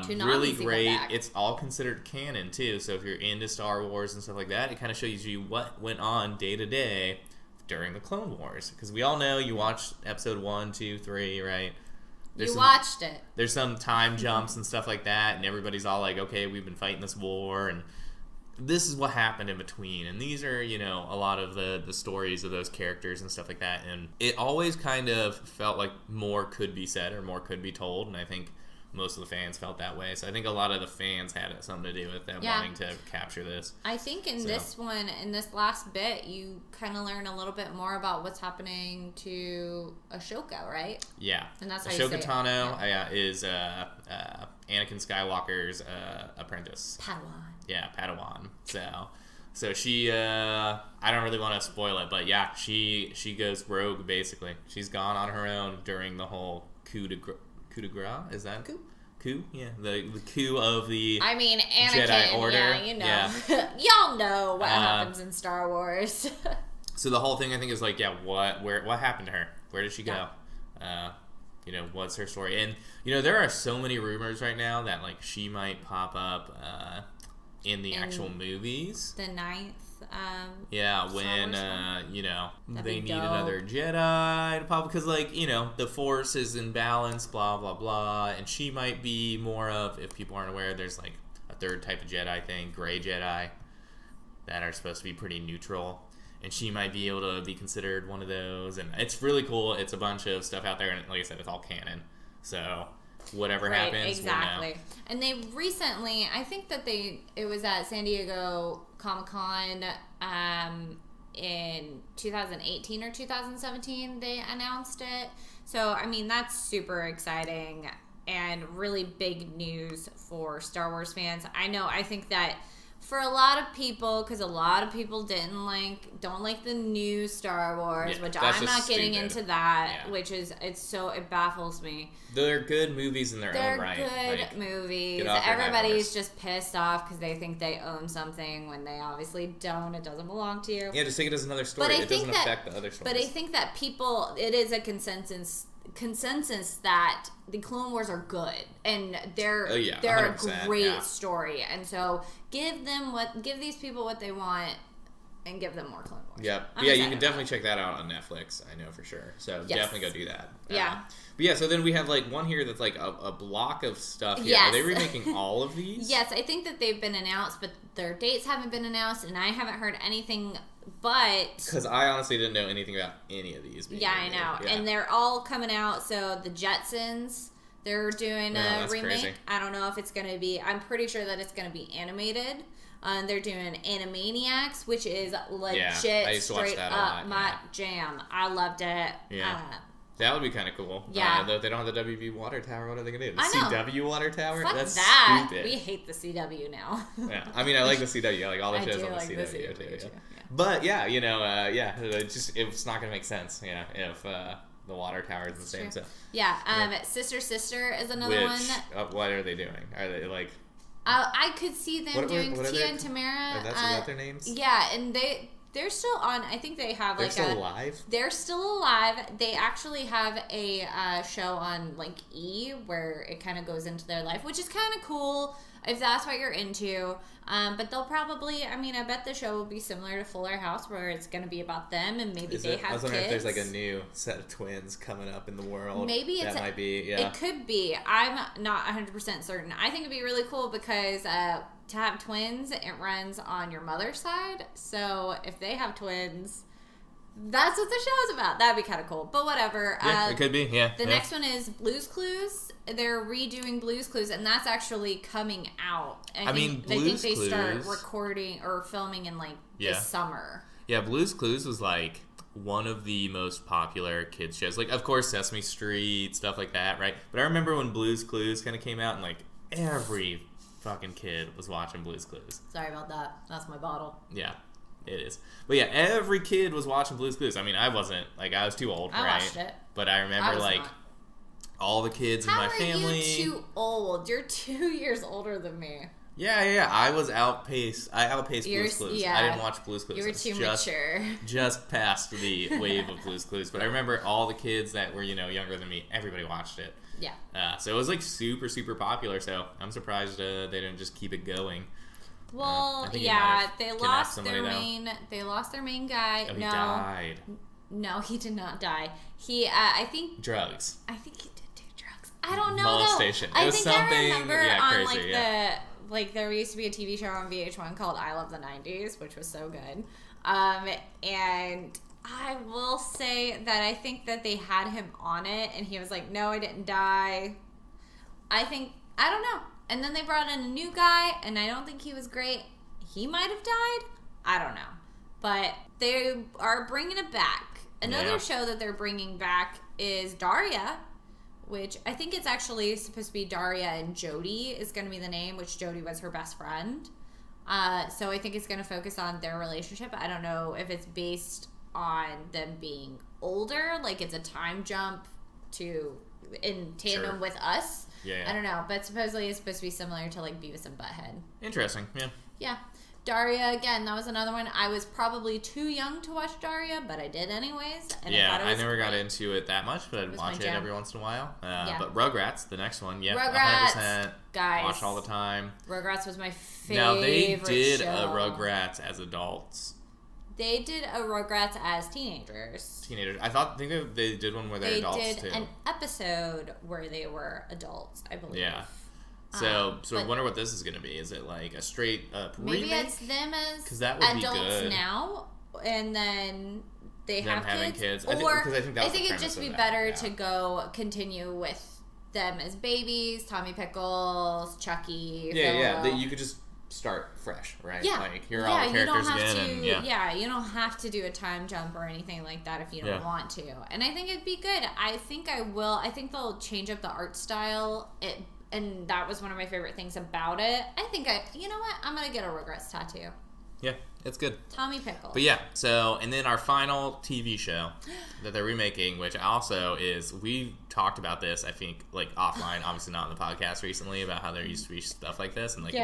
Really great. It's all considered canon too. So if you're into Star Wars and stuff like that, it kind of shows you what went on day to day during the Clone Wars. Because we all know you watch episode 1, 2, 3, right? watched it. There's some time jumps and stuff like that, and everybody's all like, okay, we've been fighting this war, and this is what happened in between. And these are, you know, a lot of the stories of those characters and stuff like that. And it always kind of felt like more could be said or more could be told, and I think most of the fans felt that way. So I think a lot of the fans had something to do with them wanting to capture this. I think in this last bit, you kind of learn a little bit more about what's happening to Ashoka, right? Yeah. And that's how Ashoka you say Tano is Anakin Skywalker's apprentice. Padawan. Yeah, Padawan. So she, I don't really want to spoil it, but yeah, she goes rogue, basically. She's gone on her own during the whole coup de grace, is that coup? Yeah, the coup of the Anakin, Jedi Order. Yeah, you know. Yeah. Y'all know what happens in Star Wars. So the whole thing, I think, is like, what happened to her? Where did she go? You know, what's her story? And, you know, there are so many rumors right now that, like, she might pop up in the actual movies. The 9th. When you know, they need another Jedi to pop, because, like, you know, the Force is in balance, blah blah blah, and she might be more of, if people aren't aware, there's like a third type of Jedi thing, gray Jedi, that are supposed to be pretty neutral, and she might be able to be considered one of those. And it's really cool. It's a bunch of stuff out there, and like I said, it's all canon, so whatever happens, exactly. we'll know. And they recently, I think that it was at San Diego Comic-Con in 2018 or 2017 they announced it. So, I mean, that's super exciting and really big news for Star Wars fans. I think that for a lot of people, because a lot of people don't like the new Star Wars, which I'm not getting into that, which is, it baffles me. They're good movies in their own right. They're good movies. Everybody's just pissed off because they think they own something when they obviously don't. It doesn't belong to you. Yeah, just take it as another story. It doesn't affect the other stories. But I think that it is a consensus that the Clone Wars are good and they're a great story, and so give these people what they want and give them more Clone Wars. Yep. You can definitely check that out on Netflix, I know for sure. So definitely go do that. But yeah, so then we have like one here that's like a block of stuff here. Yes. Are they remaking all of these? Yes, I think that they've been announced, but their dates haven't been announced, and I haven't heard anything. But because I honestly didn't know anything about any of these. I know, and they're all coming out. So the Jetsons, they're doing a remake. Crazy. I don't know if it's going to be. I'm pretty sure that it's going to be animated. They're doing Animaniacs, which is legit straight up my jam. I loved it. Yeah. That would be kind of cool. Yeah. They don't have the WB water tower. What are they going to do? The CW water tower? Fuck That's that. stupid. We hate the CW now. Yeah. I mean, I like the CW. I like all the shows on the CW too. Yeah. But, yeah, you know, it's not going to make sense, if the water tower is the same. So. Yeah. Sister is another one. What are they doing? Are they, like... I could see them doing Tia and Tamara. Is that their names? Yeah, and they're still on. I think they have They're still alive? They're still alive. They actually have a show on like E where it kind of goes into their life, which is kind of cool if that's what you're into. But they'll probably, I bet the show will be similar to Fuller House, where it's going to be about them and maybe they have kids. I was wondering if there's like a new set of twins coming up in the world. Maybe might be. Yeah. It could be. I'm not 100% certain. I think it'd be really cool because to have twins, it runs on your mother's side. So if they have twins, that's what the show is about. That'd be kind of cool. But whatever. Yeah, it could be. Yeah. The next one is Blue's Clues. They're redoing Blue's Clues, and that's actually coming out. I think they start recording or filming in this summer. Yeah, Blue's Clues was like one of the most popular kids shows. Like, of course, Sesame Street, stuff like that, right? But I remember when Blue's Clues kind of came out, and like every fucking kid was watching Blue's Clues. Sorry about that. That's my bottle. Yeah, it is. But yeah, every kid was watching Blue's Clues. I wasn't, I was too old, right? I watched it. But I remember, all the kids in my family. How are you too old? You're 2 years older than me. Yeah. I outpaced Blue's Clues. Yeah. I didn't watch Blue's Clues. You were too mature. Just past the wave of Blue's Clues. But I remember all the kids that were, younger than me, everybody watched it. Yeah. So it was super, super popular. So I'm surprised they didn't just keep it going. Well, they lost their main guy. Oh, he died. No, he did not die. I think drugs. I think he did do drugs. I don't know. molestation. Though. It was something. I remember on like there used to be a TV show on VH1 called I Love the 90s, which was so good. And I will say that I think that they had him on it, and he was like, "No, I didn't die." I don't know. And then they brought in a new guy, and I don't think he was great. He might have died. I don't know. But they are bringing it back. Another show that they're bringing back is Daria, which I think it's actually supposed to be Daria and Jody is going to be the name, which Jody was her best friend. So I think it's going to focus on their relationship. I don't know if it's based on them being older, like it's a time jump in tandem with us. Yeah. I don't know, but supposedly it's supposed to be similar to like Beavis and Butthead. Interesting. Yeah. Yeah. Daria, again, that was another one. I was probably too young to watch Daria, but I did anyways. And I never got into it that much, but I'd watch it every once in a while. But Rugrats, the next one, Rugrats, 100%. Guys, watch all the time. Rugrats was my favorite. Now they did show. a Rugrats as adults. They did a Rugrats as teenagers. I think they did one where they're adults too. They did an episode where they were adults, I believe. Yeah. So I wonder what this is going to be. Is it like a straight up remake? Maybe it's them as adults now, and then they have having kids. I think it'd just be better to continue with them as babies. Tommy Pickles, Chucky. That you could just start fresh, right? Yeah. Like here are all the characters again. You don't have to do a time jump or anything like that if you don't want to. And I think it'd be good. I think I will. I think they'll change up the art style. And that was one of my favorite things about it. I think you know what? I'm going to get a Rugrats tattoo. Yeah, it's good. Tommy Pickles. But yeah, and then our final TV show that they're remaking, which also we talked about this, I think, like offline, obviously not on the podcast recently, about how there used to be stuff like this and like what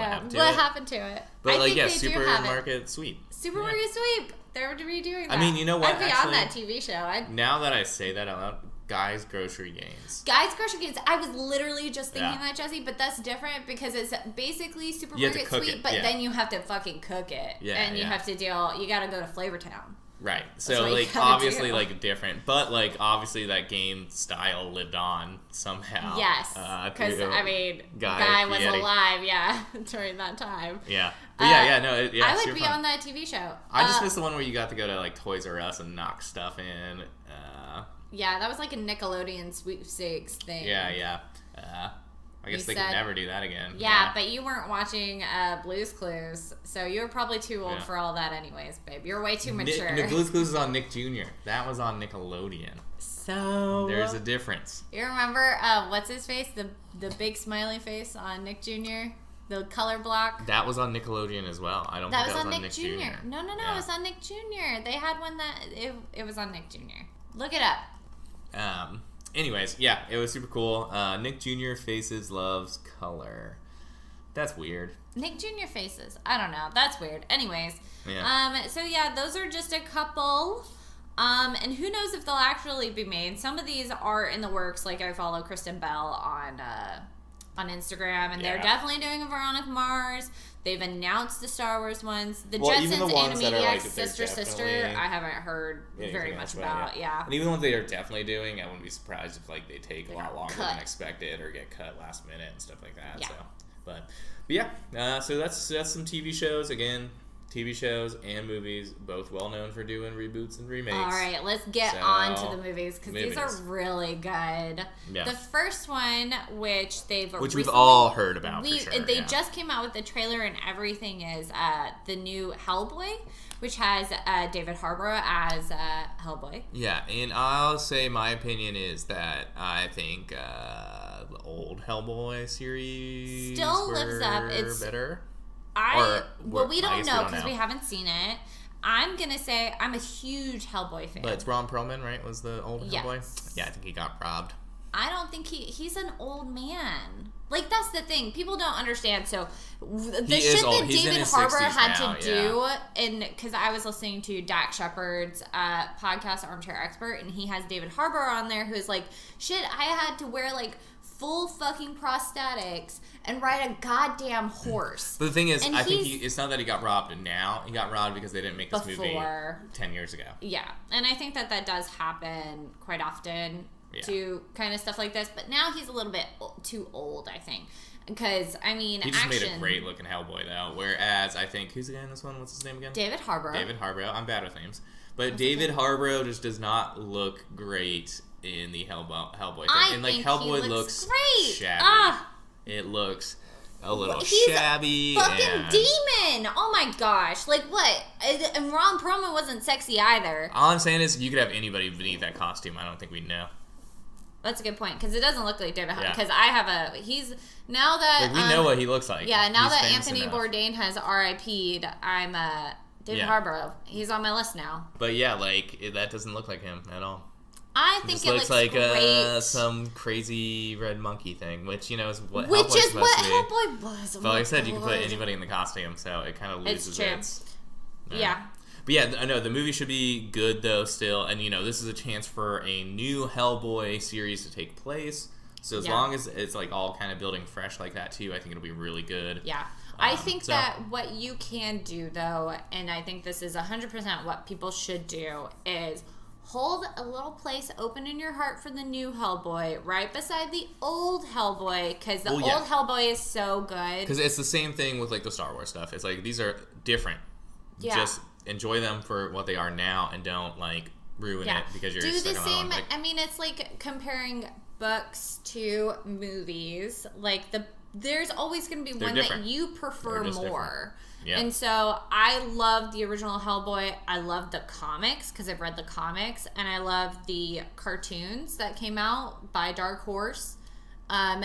happened to it. But Supermarket Sweep. Supermarket Sweep. They're redoing that. I mean, you know what? I'd be on that TV show. Now that I say that out loud, Guys Grocery Games. I was literally just thinking that, Jesse, but that's different because it's basically Supermarket Sweep, but then you have to fucking cook it. Yeah, and you have to you gotta go to Flavortown. Right. So, like, obviously, like, different. But, like, obviously that game style lived on somehow. Yes. Because, I mean, Guy was alive, during that time. Yeah. But I would be on that TV show. I just missed the one where you got to go to, like, Toys R Us and knock stuff in. Yeah, that was like a Nickelodeon sweepstakes thing. Yeah. I guess they could never do that again. Yeah, but you weren't watching Blue's Clues, so you were probably too old for all that anyways, babe. You're way too mature. Blue's Clues was on Nick Jr. That was on Nickelodeon. So... there's a difference. You remember, what's his face? The big smiley face on Nick Jr.? The color block? That was on Nickelodeon as well. I don't think that was on Nick Jr. No, it was on Nick Jr. They had one that... It was on Nick Jr. Look it up. Anyways, it was super cool. Nick Jr. faces loves color. That's weird. Nick Jr. faces. I don't know. That's weird. Anyways. Yeah. Those are just a couple. And who knows if they'll actually be made. Some of these are in the works. Like I follow Kristen Bell on Instagram, and they're definitely doing a Veronica Mars. They've announced the Star Wars ones. The Jetsons Animaniacs Sister, I haven't heard very much about. Yeah. And even the ones they are definitely doing, I wouldn't be surprised if like they take a lot longer than expected or get cut last minute and stuff like that. Yeah. So that's some TV shows. Again, TV shows and movies, both well known for doing reboots and remakes. All right, let's get on to the movies because these are really good. Yeah. The first one, which we've all heard about. They just came out with the trailer and everything. Is the new Hellboy, which has David Harbour as Hellboy. Yeah, and I'll say my opinion is that I think the old Hellboy series still lives up. It's better. We don't know because we haven't seen it. I'm gonna say I'm a huge Hellboy fan. But it's Ron Perlman, right? Was the old Hellboy? Yeah, I think he got robbed. I don't think he's an old man. Like that's the thing. People don't understand. So the shit that David Harbour had to do, and because I was listening to Dak Shepard's podcast, Armchair Expert, and he has David Harbour on there, who's like, shit, I had to wear like full fucking prosthetics and ride a goddamn horse. But the thing is, I think it's not that he got robbed now. He got robbed because they didn't make this movie 10 years ago. Yeah. And I think that does happen quite often. do kind of stuff like this. But now he's a little bit too old, I think. Because, I mean, he just made a great looking Hellboy, though. Whereas, I think, who's the guy in this one? What's his name again? David Harbour. David Harbour. I'm bad with names. But David Harbour just does not look great in the Hellboy thing. And, like, Hellboy looks great. Shabby. It looks a little shabby. Fucking demon! Oh my gosh. Like, what? And Ron Perlman wasn't sexy either. All I'm saying is, you could have anybody beneath that costume. I don't think we'd know. That's a good point, because it doesn't look like David Harbour. Because I have he's, now that... Like, we know what he looks like. Yeah, now that Anthony Bourdain has RIP'd, I'm, David Harbour, he's on my list now. But yeah, like, that doesn't look like him at all. I think it looks like great. Some crazy red monkey thing, which, you know, is what Hellboy's supposed to be. Hellboy was. But like I said, you can put anybody in the costume, so it kind of loses its... Yeah. But yeah, I know the movie should be good though still, and you know this is a chance for a new Hellboy series to take place. So as long as it's like all kind of building fresh like that too, I think it'll be really good. Yeah, I think that what you can do though, and I think this is 100% what people should do, is hold a little place open in your heart for the new Hellboy, right beside the old Hellboy, because the old Hellboy is so good. Because it's the same thing with like the Star Wars stuff. It's like these are different. Yeah. Just enjoy them for what they are now and don't like ruin it because you're stuck on the same. I mean, it's like comparing books to movies. Like there's always going to be one that you prefer more. Yeah. And so I love the original Hellboy. I love the comics because I've read the comics, and I love the cartoons that came out by Dark Horse. And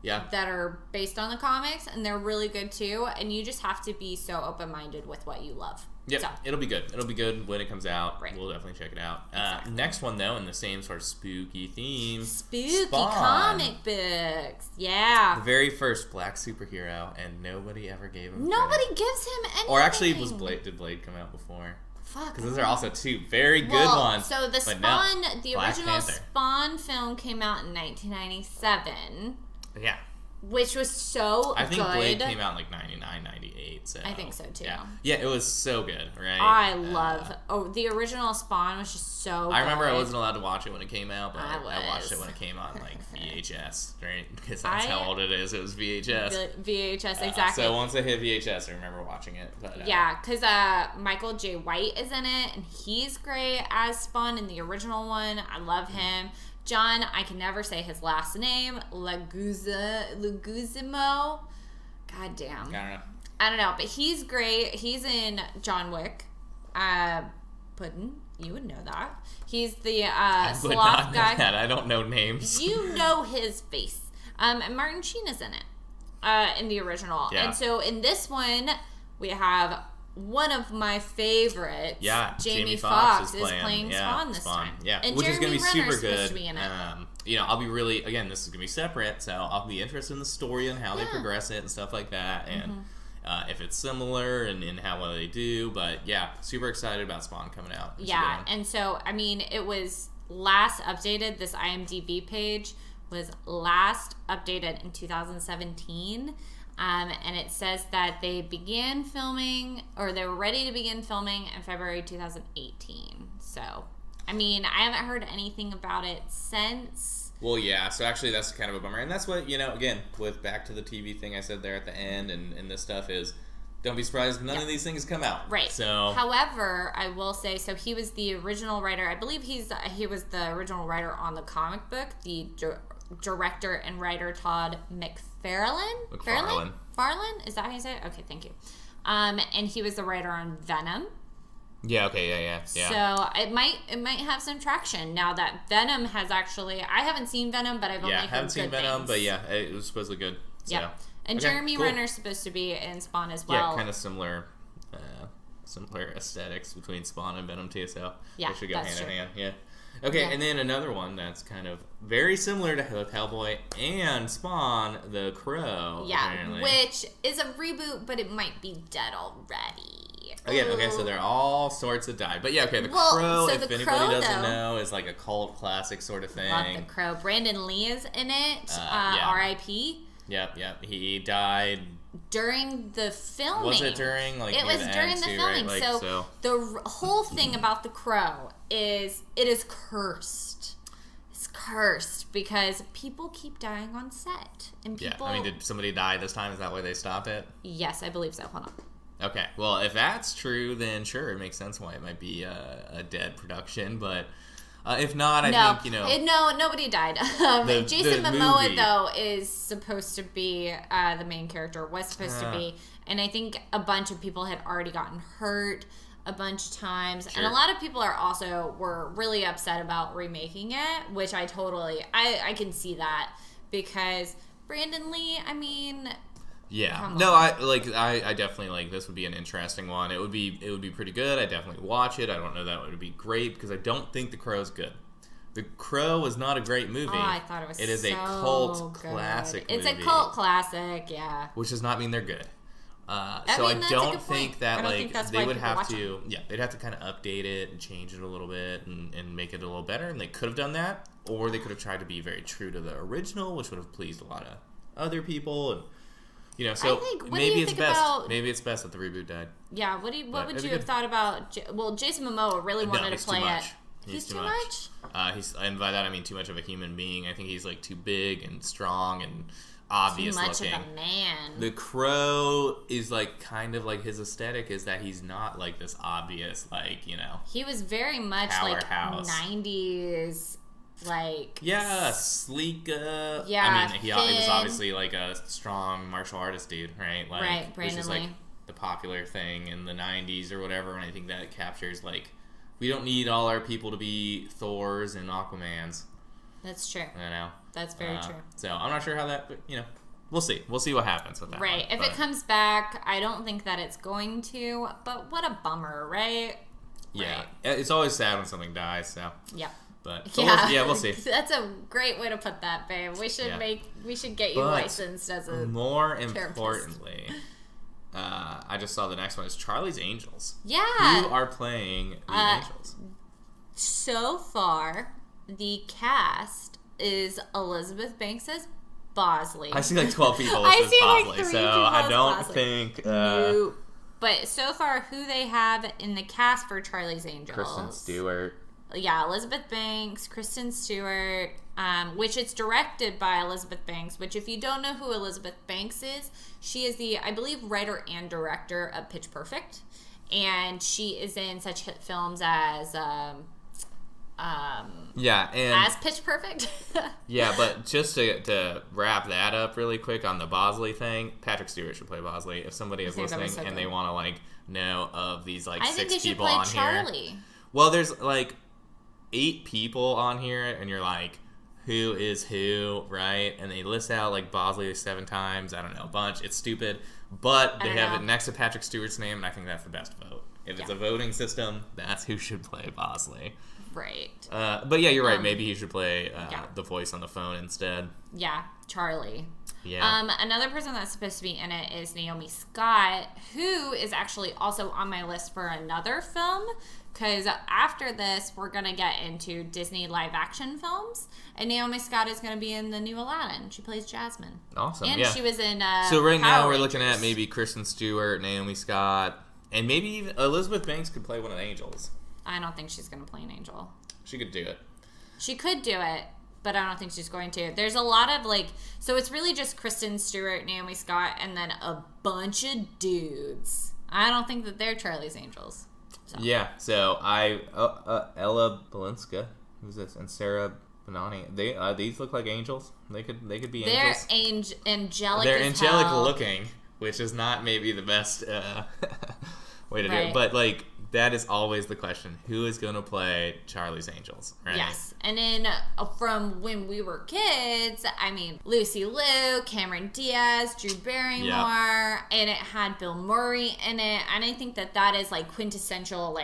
that are based on the comics, and they're really good too. And you just have to be so open-minded with what you love. Yep, so. It'll be good. It'll be good when it comes out. Right. We'll definitely check it out. Exactly. Next one, though, in the same sort of spooky theme. Spooky comic books. Yeah. The very first black superhero, and nobody ever gave him Nobody credit. gives him anything. Or actually, did Blade come out before? Because those are also two very good ones. So the Spawn, the original Spawn film came out in 1997. Yeah. Which was so good. I think Blade came out in like 99, 98. So. I think so too. Yeah, it was so good, right? I love... the original Spawn was just so good. I remember I wasn't allowed to watch it when it came out, but I watched it when it came on like VHS, right? Because that's how old it is. It was VHS. VHS, exactly. So once I hit VHS, I remember watching it. But, yeah, because Michael J. White is in it, and he's great as Spawn in the original one. I love him. John, I can never say his last name, Leguizamo. God damn. I don't know, but he's great. He's in John Wick. Puddin', you would know that. He's the sloth guy. I don't know names. You know his face. And Martin Sheen is in it, in the original. Yeah. And so in this one, we have one of my favorites. Yeah, Jamie Foxx is playing Spawn this time. Yeah, and which Jeremy is going to be super good. To be in it. You know, I'll be really, again, this is going to be separate, so I'll be interested in the story and how they progress it and stuff like that, and if it's similar and how well they do. But yeah, super excited about Spawn coming out. Yeah, and so, I mean, it was last updated, this IMDb page was last updated in 2017. And it says that they began filming, or they were ready to begin filming in February 2018. So, I mean, I haven't heard anything about it since. Well, yeah, so actually that's kind of a bummer. And that's what, you know, again, with back to the TV thing I said there at the end and this stuff is, don't be surprised if none of these things come out. Right. So, however, I will say, so he was the original writer. I believe he was the original writer on the comic book. The director and writer Todd McFarlane? Is that how you say it? Okay, thank you. And he was the writer on Venom. Yeah, okay, yeah. So it might have some traction now that Venom has actually... I haven't seen Venom, but I've only heard good things. Yeah, haven't seen Venom, but yeah, it was supposedly good. So. Yeah. And Jeremy Renner's supposed to be in Spawn as well. Yeah, kind of similar aesthetics between Spawn and Venom too, so they should go hand in hand. Yeah. Okay, and then another one that's kind of very similar to Hellboy and Spawn, The Crow. Yeah, apparently. Which is a reboot, but it might be dead already. Again, okay, so there are all sorts of die. But yeah, okay, The Crow, if anybody doesn't know, is like a cult classic sort of thing. Love The Crow. Brandon Lee is in it, R.I.P. Yep. He died... during the filming. Was it during? Like, it was during the filming. Right? Like, so the whole thing about The Crow is it is cursed. It's cursed because people keep dying on set. And people... Yeah, I mean, did somebody die this time? Is that why they stopped it? Yes, I believe so. Hold on. Okay, well, if that's true, then sure, it makes sense why it might be a dead production, but if not, I think, No, nobody died. Jason Momoa, though, is supposed to be, the main character, was supposed to be, and I think a bunch of people had already gotten hurt a bunch of times, and a lot of people were really upset about remaking it, which I can see that, because Brandon Lee, I mean... Yeah, no, I definitely this would be an interesting one. It would be pretty good. I definitely watch it. I don't know that it would be great because I don't think The Crow's good. The Crow is not a great movie. Oh, I thought it was. It is so a cult good. classic. It's movie, a cult classic, yeah. which does not mean they're good. So I don't think that they would have to. Them. Yeah, they'd have to kind of update it and change it a little bit and make it a little better. And they could have done that, or they could have tried to be very true to the original, which would have pleased a lot of other people. And so maybe it's best. Maybe it's best that the reboot died. Yeah. What would you have thought about? Well, Jason Momoa really wanted to play it. He's too much. And by that I mean too much of a human being. I think he's too big and strong and obvious looking. Too much of a man. The Crow is kind of his aesthetic is that he's not this obvious He was very much powerhouse. 90s. Sleek. Yeah, he was obviously a strong martial artist dude, right? Right, Brandon which is Lee. The popular thing in the 90s or whatever, and I think that captures we don't need all our people to be Thors and Aquamans. That's true. That's very true. So I'm not sure how that, but we'll see. We'll see what happens with that. Right. If it comes back, I don't think that it's going to, but what a bummer, right? Yeah. Right. It's always sad when something dies, so. Yeah. But yeah, we'll see. That's a great way to put that, babe. We should get you licensed as a more importantly, I just saw the next one is Charlie's Angels. Yeah. Who are playing the Angels? So far, the cast is Elizabeth Banks as Bosley. I see 12 people as Bosley, so I don't think. No. But so far, who they have in the cast for Charlie's Angels? Kristen Stewart. Yeah, Elizabeth Banks, Kristen Stewart, which it's directed by Elizabeth Banks, which if you don't know who Elizabeth Banks is, she is the, I believe, writer and director of Pitch Perfect. And she is in such hit films as, as Pitch Perfect. Yeah, but just to wrap that up really quick on the Bosley thing, Patrick Stewart should play Bosley. If somebody is listening and they want to, know of these, 6 people on Charlie. here. Well, there's, 8 people on here, and you're who is who, right? And they list out Bosley 7 times. I don't know, a bunch. It's stupid, but they have it next to Patrick Stewart's name, and I think that's the best vote. If it's a voting system, that's who should play Bosley. Right. But yeah, you're right. Maybe he should play the voice on the phone instead. Yeah, Charlie. Yeah. Another person that's supposed to be in it is Naomi Scott, who is actually also on my list for another film. Because after this, we're going to get into Disney live-action films. And Naomi Scott is going to be in the new Aladdin. She plays Jasmine. Awesome, and she was in So right Power now we're Rangers. looking at maybe Kristen Stewart, Naomi Scott, and maybe even Elizabeth Banks could play one of the angels. I don't think she's going to play an angel. She could do it. She could do it, but I don't think she's going to. There's a lot of, so it's really just Kristen Stewart, Naomi Scott, and then a bunch of dudes. I don't think that they're Charlie's Angels. So. Yeah, so Ella Balinska, who's this, and Sarah Bonani. These look like angels. They could be angels. They're angelic. They're as angelic hell. looking, which is not maybe the best way to do Right. it. But that is always the question: who is going to play Charlie's Angels? Right? Yes, and then from when we were kids, I mean Lucy Liu, Cameron Diaz, Drew Barrymore, and it had Bill Murray in it, and I think that is quintessential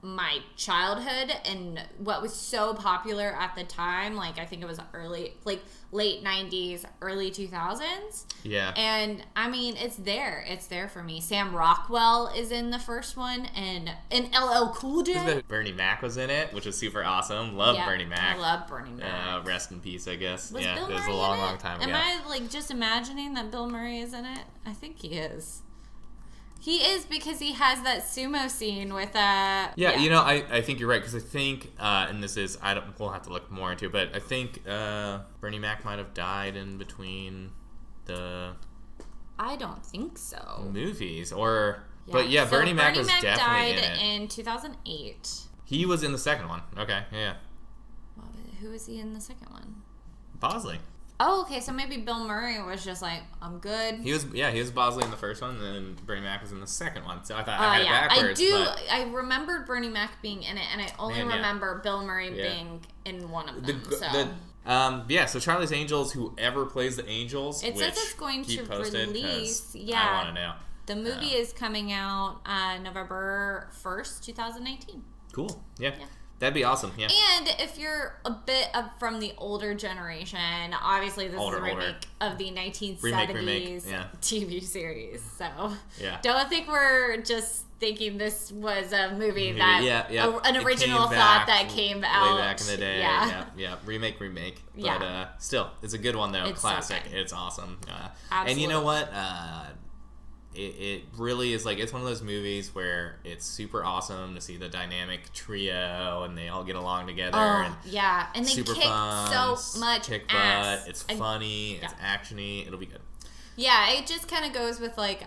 my childhood and what was so popular at the time. I think it was late 90s, early 2000s. Yeah. And I mean, it's there for me. Sam Rockwell is in the first one, and LL Cool J. Bernie Mac was in it, which was super awesome. Bernie Mac. I love Bernie Mac. Rest in peace, I guess. Was yeah, Bill it was Murray a long time ago. Am I just imagining that Bill Murray is in it? I think he is. He is, because he has that sumo scene with Yeah, you know, I think you're right, because I think, and this is, we'll have to look more into it, but I think Bernie Mac might have died in between the... I don't think so. Movies, or... Yeah. But yeah, so Bernie Mac was definitely in it. Died in 2008. He was in the second one. Okay, yeah. Well, who was he in the second one? Bosley. Oh, okay, so maybe Bill Murray was just like, I'm good. He was Bosley in the first one, and then Bernie Mac was in the second one. So I thought I had it backwards. I remembered Bernie Mac being in it, and I only remember Bill Murray being in one of them. So Charlie's Angels, whoever plays the Angels, it says it's going to release. I want to know. The movie is coming out November 1st, 2019. Cool. Yeah. That'd be awesome, yeah. And if you're a bit from the older generation, obviously this is a remake of the 1970s TV series. So don't think we're just thinking this was a movie that an original thought that came out way back in the day. Yeah. Remake. But still, it's a good one though. It's classic. So it's awesome. And you know what? It really is like, it's one of those movies where it's super awesome to see the dynamic trio and they all get along together. And they kick so much ass. It's funny, it's actiony, it'll be good. Yeah, it just kind of goes with like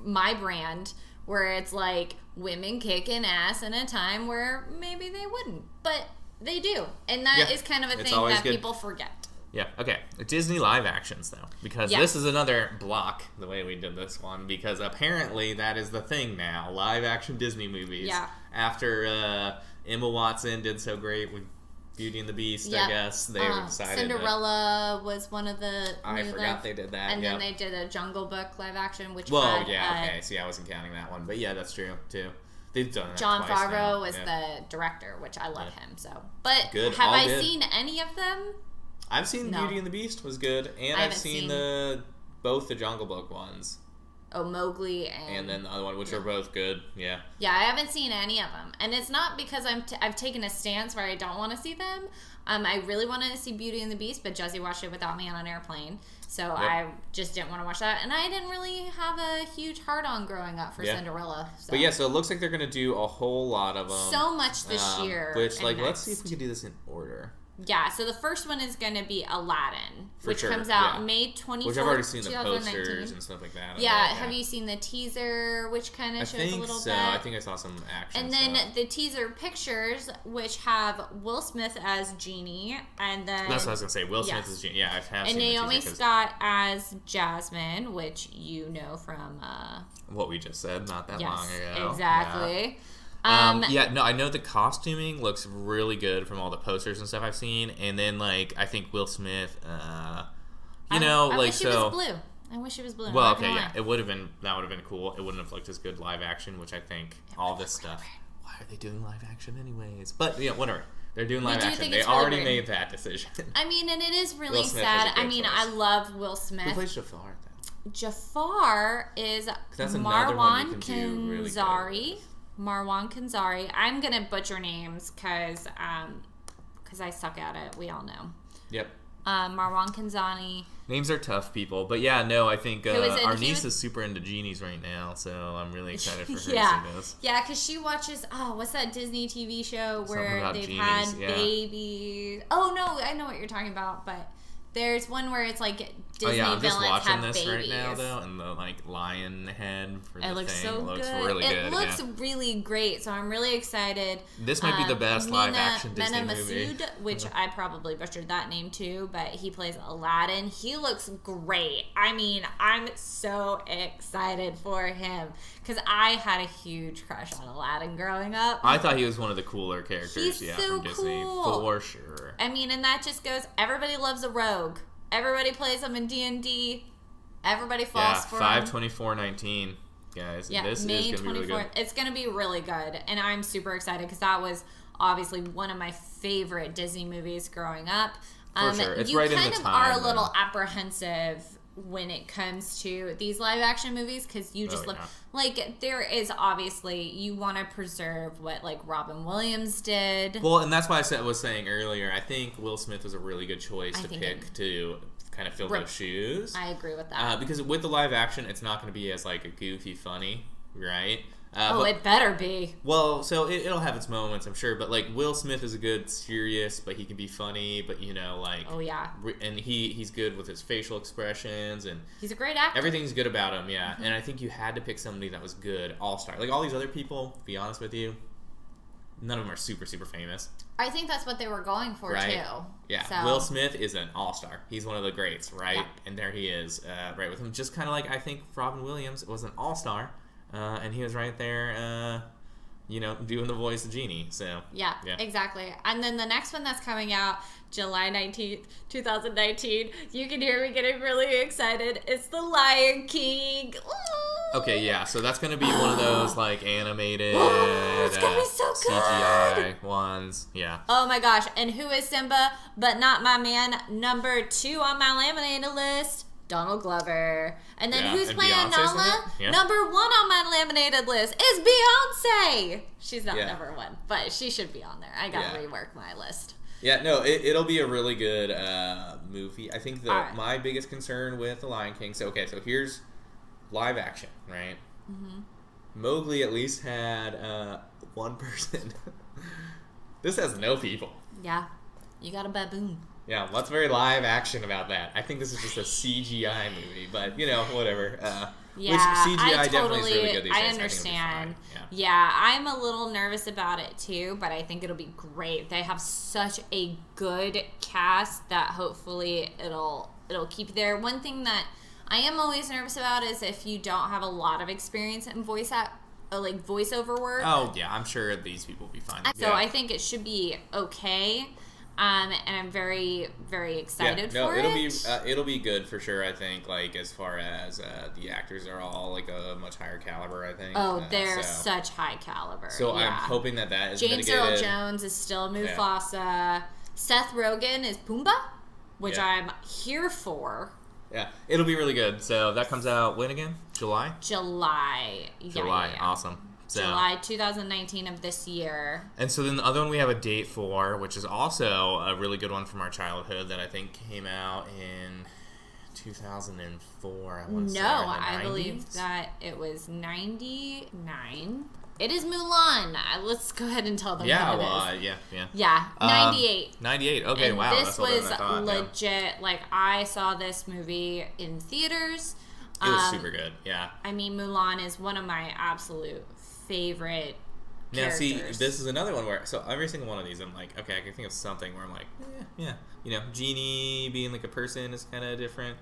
my brand, where it's like women kicking ass in a time where maybe they wouldn't, but they do, and that is kind of a thing that people forget. Yeah, okay. Disney live actions, though. Because this is another block, the way we did this one. Because apparently that is the thing now. Live action Disney movies. Yeah. After Emma Watson did so great with Beauty and the Beast, I guess, they decided Cinderella was one of the I forgot they did that. And then they did a Jungle Book live action, which okay. See, I wasn't counting that one. But yeah, that's true, too. They've done that Jon twice Favreau was the director, which I love him. So, but have I seen any of them? I've seen Beauty and the Beast was good, and I've seen both the Jungle Book ones. Oh, Mowgli and then the other one, which are both good. Yeah. Yeah, I haven't seen any of them, and it's not because I've taken a stance where I don't want to see them. I really wanted to see Beauty and the Beast, but Jesse watched it without me on an airplane, so I just didn't want to watch that, and I didn't really have a huge heart-on growing up for Cinderella. So. But yeah, so it looks like they're going to do a whole lot of them. So much this year. Which, let's see if we can do this in order. Yeah, so the first one is going to be Aladdin, which comes out May 24th, which I've already seen the posters and stuff like that. Yeah, have you seen the teaser, which kind of shows a little bit? I think I saw some action And then the teaser pictures, which have Will Smith as Genie, and then... That's what I was going to say, Will Smith as Genie. Yeah, I have seen the Naomi Scott as Jasmine, which you know from... what we just said not that long ago. Exactly. Yeah. I know the costuming looks really good from all the posters and stuff I've seen, and then I think Will Smith, I wish it was blue. I wish it was blue. Well, okay, yeah, that would have been cool. It wouldn't have looked as good live action, which I think all this stuff. Why are they doing live action anyways? But whatever. They're doing live action. They already made that decision. I mean, and it is really sad. I mean, I love Will Smith. Who plays Jafar then? Jafar is Marwan Kenzari. Marwan Kenzari. I'm gonna butcher names because I suck at it. We all know. Yep. Marwan Kenzani. Names are tough, people. But yeah, no, I think our niece is super into genies right now, so I'm really excited for her to see this. Yeah, because she watches, what's that Disney TV show where they've had babies? Oh, no, I know what you're talking about, but there's one where it's like Disney I'm just villains watching have this babies. Right now, though, and the lion head for the looks thing so looks good. really good. It looks really great, so I'm really excited. This might be the best live action Disney movie. Masood, which I probably butchered that name too, but he plays Aladdin. He looks great. I mean, I'm so excited for him because I had a huge crush on Aladdin growing up. I thought he was one of the cooler characters, He's so from Disney, cool. For sure. I mean, and that just goes, everybody loves a rogue. Everybody plays them in D&D. Everybody falls for 5/24/19, guys. Yeah, this May is gonna 24th. Be really good. It's going to be really good, and I'm super excited because that was obviously one of my favorite Disney movies growing up. For sure. It's you right kind in the of time, are a little apprehensive when it comes to these live action movies because you just look there is obviously you want to preserve what Robin Williams did. Well, and that's why I was saying earlier, I think Will Smith was a really good choice to pick too, kind of fill those shoes. I agree with that. Because with the live action, it's not going to be as like a goofy funny, right? But it better be. Well, so it'll have its moments, I'm sure. But like Will Smith is a good serious, but he can be funny. But like oh yeah, and he's good with his facial expressions and he's a great actor. Everything's good about him, yeah. Mm-hmm. And I think you had to pick somebody that was good, all-star. Like all these other people, to be honest with you, none of them are super famous. I think that's what they were going for too. Yeah, so. Will Smith is an all-star. He's one of the greats, right? Yeah. And there he is, right with him. Just kind of like I think Robin Williams was an all-star. And he was right there, doing the voice of Genie. So yeah, exactly. And then the next one that's coming out, July 19th, 2019, you can hear me getting really excited. It's The Lion King. Ooh. Okay, yeah. So that's gonna be one of those like animated, it's gonna be so good. CGI ones. Yeah. Oh my gosh! And who is Simba? But not my man. Number 2 on my laminated list. Donald Glover. And then who's playing Nala? Yeah. Number 1 on my laminated list is Beyonce. She's not number 1, but she should be on there. I gotta rework my list. Yeah, no, it'll be a really good movie. I think my biggest concern with The Lion King. So here's live action, right? Mm-hmm. Mowgli at least had one person. This has no people. Yeah, you got a baboon. Yeah, what's very live action about that? I think this is just a CGI movie, but whatever. Which CGI definitely is really good these days. I understand. Yeah, I'm a little nervous about it too, but I think it'll be great. They have such a good cast that hopefully it'll keep there. One thing that I am always nervous about is if you don't have a lot of experience in voiceover work. Oh yeah, I'm sure these people will be fine. So I think it should be okay. And I'm very, very excited for it. It'll be good for sure. I think, like as far as the actors are all like a much higher caliber. I think. Oh, they're such high caliber. So I'm hoping that is James Earl Jones is still Mufasa. Yeah. Seth Rogen is Pumbaa, which I'm here for. Yeah, it'll be really good. So that comes out when again? July. July. Yeah. Awesome. So, July 2019 of this year. And so then the other one we have a date for, which is also a really good one from our childhood that I think came out in 2004. I believe that it was 99. It is Mulan. Let's go ahead and tell them what it is. Yeah, 98. 98. Okay, and wow. This was legit. Yeah. Like, I saw this movie in theaters. It was super good, yeah. I mean, Mulan is one of my absolute favorite characters. Now, see, this is another one where, so every single one of these, I'm like, okay, I can think of something where I'm like, Genie being like a person is kind of different.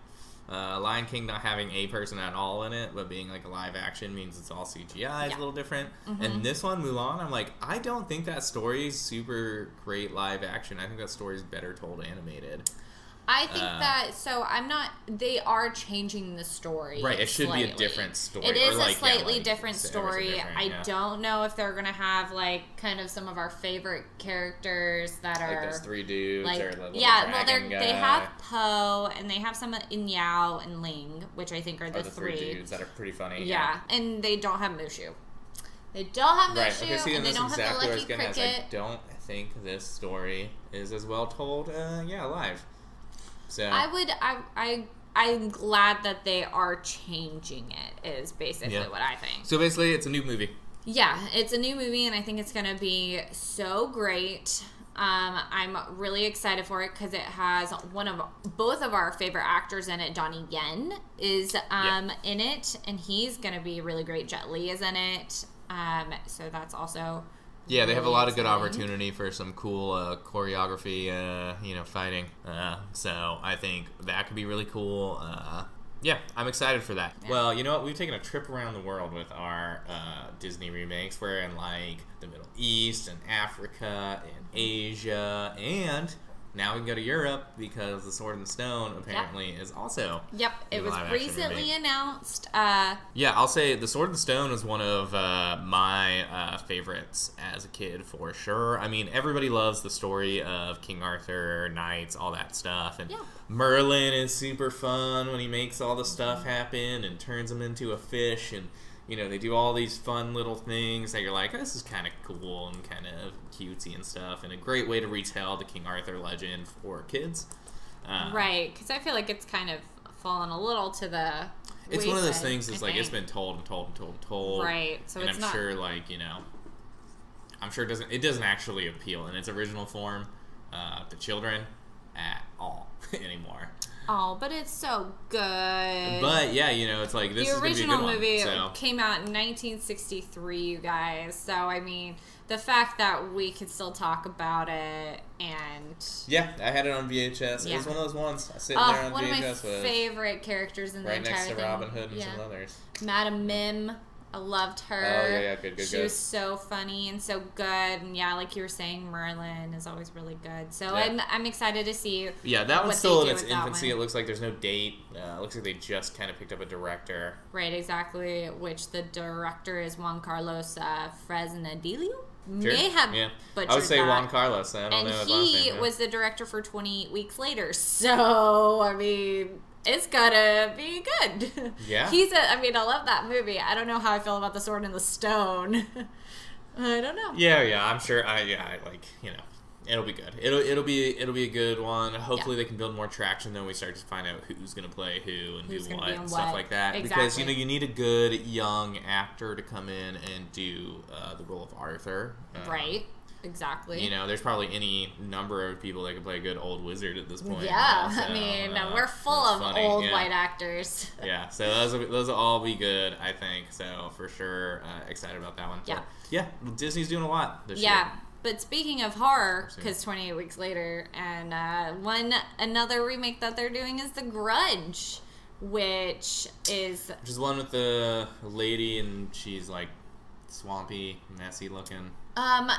Lion King not having a person at all in it, but being like a live action means it's all CGI. It's a little different. Mm-hmm. And this one, Mulan, I'm like, I don't think that story is super great live action. I think that story is better told animated. I think they are changing the story. Right, it should be a different story. It is a slightly different story. I don't know if they're going to have, like, kind of some of our favorite characters that are... Like those 3 dudes or the dragon guy. They have Poe, and they have some in Yao and Ling, which I think are the 3 dudes that are pretty funny. Yeah, and they don't have Mushu. They don't have Mushu, and they don't have the Lucky Cricket. I don't think this story is as well told, live. So I'm glad that they are changing it, is basically what I think. So basically, it's a new movie. Yeah, it's a new movie, and I think it's going to be so great. I'm really excited for it because it has both of our favorite actors in it. Donnie Yen is in it, and he's going to be really great. Jet Li is in it, so that's also... Yeah, they have a lot of good opportunity for some cool choreography, fighting. So I think that could be really cool. I'm excited for that. Yeah. Well, you know what? We've taken a trip around the world with our Disney remakes. We're in, like, the Middle East and Africa and Asia, and now we can go to Europe because The Sword and the Stone apparently is also it was recently announced. I'll say The Sword and the Stone was one of my favorites as a kid for sure. I mean, everybody loves the story of King Arthur, knights, all that stuff, and Merlin is super fun when he makes all the stuff happen and turns them into a fish, and they do all these fun little things that you're like, oh, this is kind of cool and kind of cutesy and stuff, and a great way to retell the King Arthur legend for kids. Right, because I feel like it's kind of fallen a little to the It's one of those things that's like, it's been told and told and told and told. Right, so and it's I'm not... sure, like, you know, I'm sure it doesn't actually appeal in its original form to children at all anymore. Oh, but it's so good. But yeah, you know, it's like this is going to be a good one. The original movie came out in 1963, you guys. So I mean, the fact that we could still talk about it and yeah, I had it on VHS. Yeah. It was one of those ones sitting there on VHS. One of my favorite characters in the entire thing. Right next to Robin Hood and some others. Madam Mim. I loved her. Oh, yeah, good. She was so funny and so good. And yeah, like you were saying, Merlin is always really good. So I'm excited to see that one's still in its infancy. It looks like there's no date. It looks like they just kind of picked up a director. Right, exactly. Which the director is Juan Carlos Fresnadillo. Sure. May have butchered I would say that. Juan Carlos. I don't know his last name. And he was the director for 28 Weeks Later. So, I mean... It's gotta be good. Yeah. I love that movie. I don't know how I feel about The Sword and the Stone. I don't know. Yeah, I'm sure. It'll be good. It'll be a good one. Hopefully they can build more traction. Then we start to find out who's gonna play who and do what and stuff like that. Exactly. Because you need a good young actor to come in and do the role of Arthur. Right. Exactly. You know, there's probably any number of people that could play a good old wizard at this point. Yeah, so, we're full of old white actors. Yeah, so those will all be good, I think. So for sure, excited about that one. Yeah, so, yeah. Disney's doing a lot this year. Yeah, but speaking of horror, because 28 Weeks Later, and another remake that they're doing is The Grudge, which is one with the lady and she's like swampy, messy looking.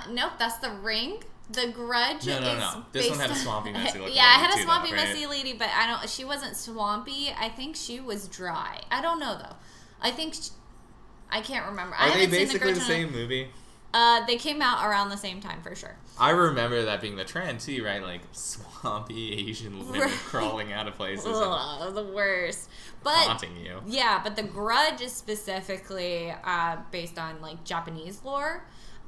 Nope, that's The Ring. The Grudge No. This one had a swampy, messy looking yeah, it had a swampy, messy lady, but she wasn't swampy. I think she was dry. I don't know, though. I can't remember. Are they basically the same movie? They came out around the same time, for sure. I remember that being the trend, too, right? Like, swampy Asian women crawling out of places. Ugh, the worst. But, haunting you. Yeah, but The Grudge is specifically based on, like, Japanese lore.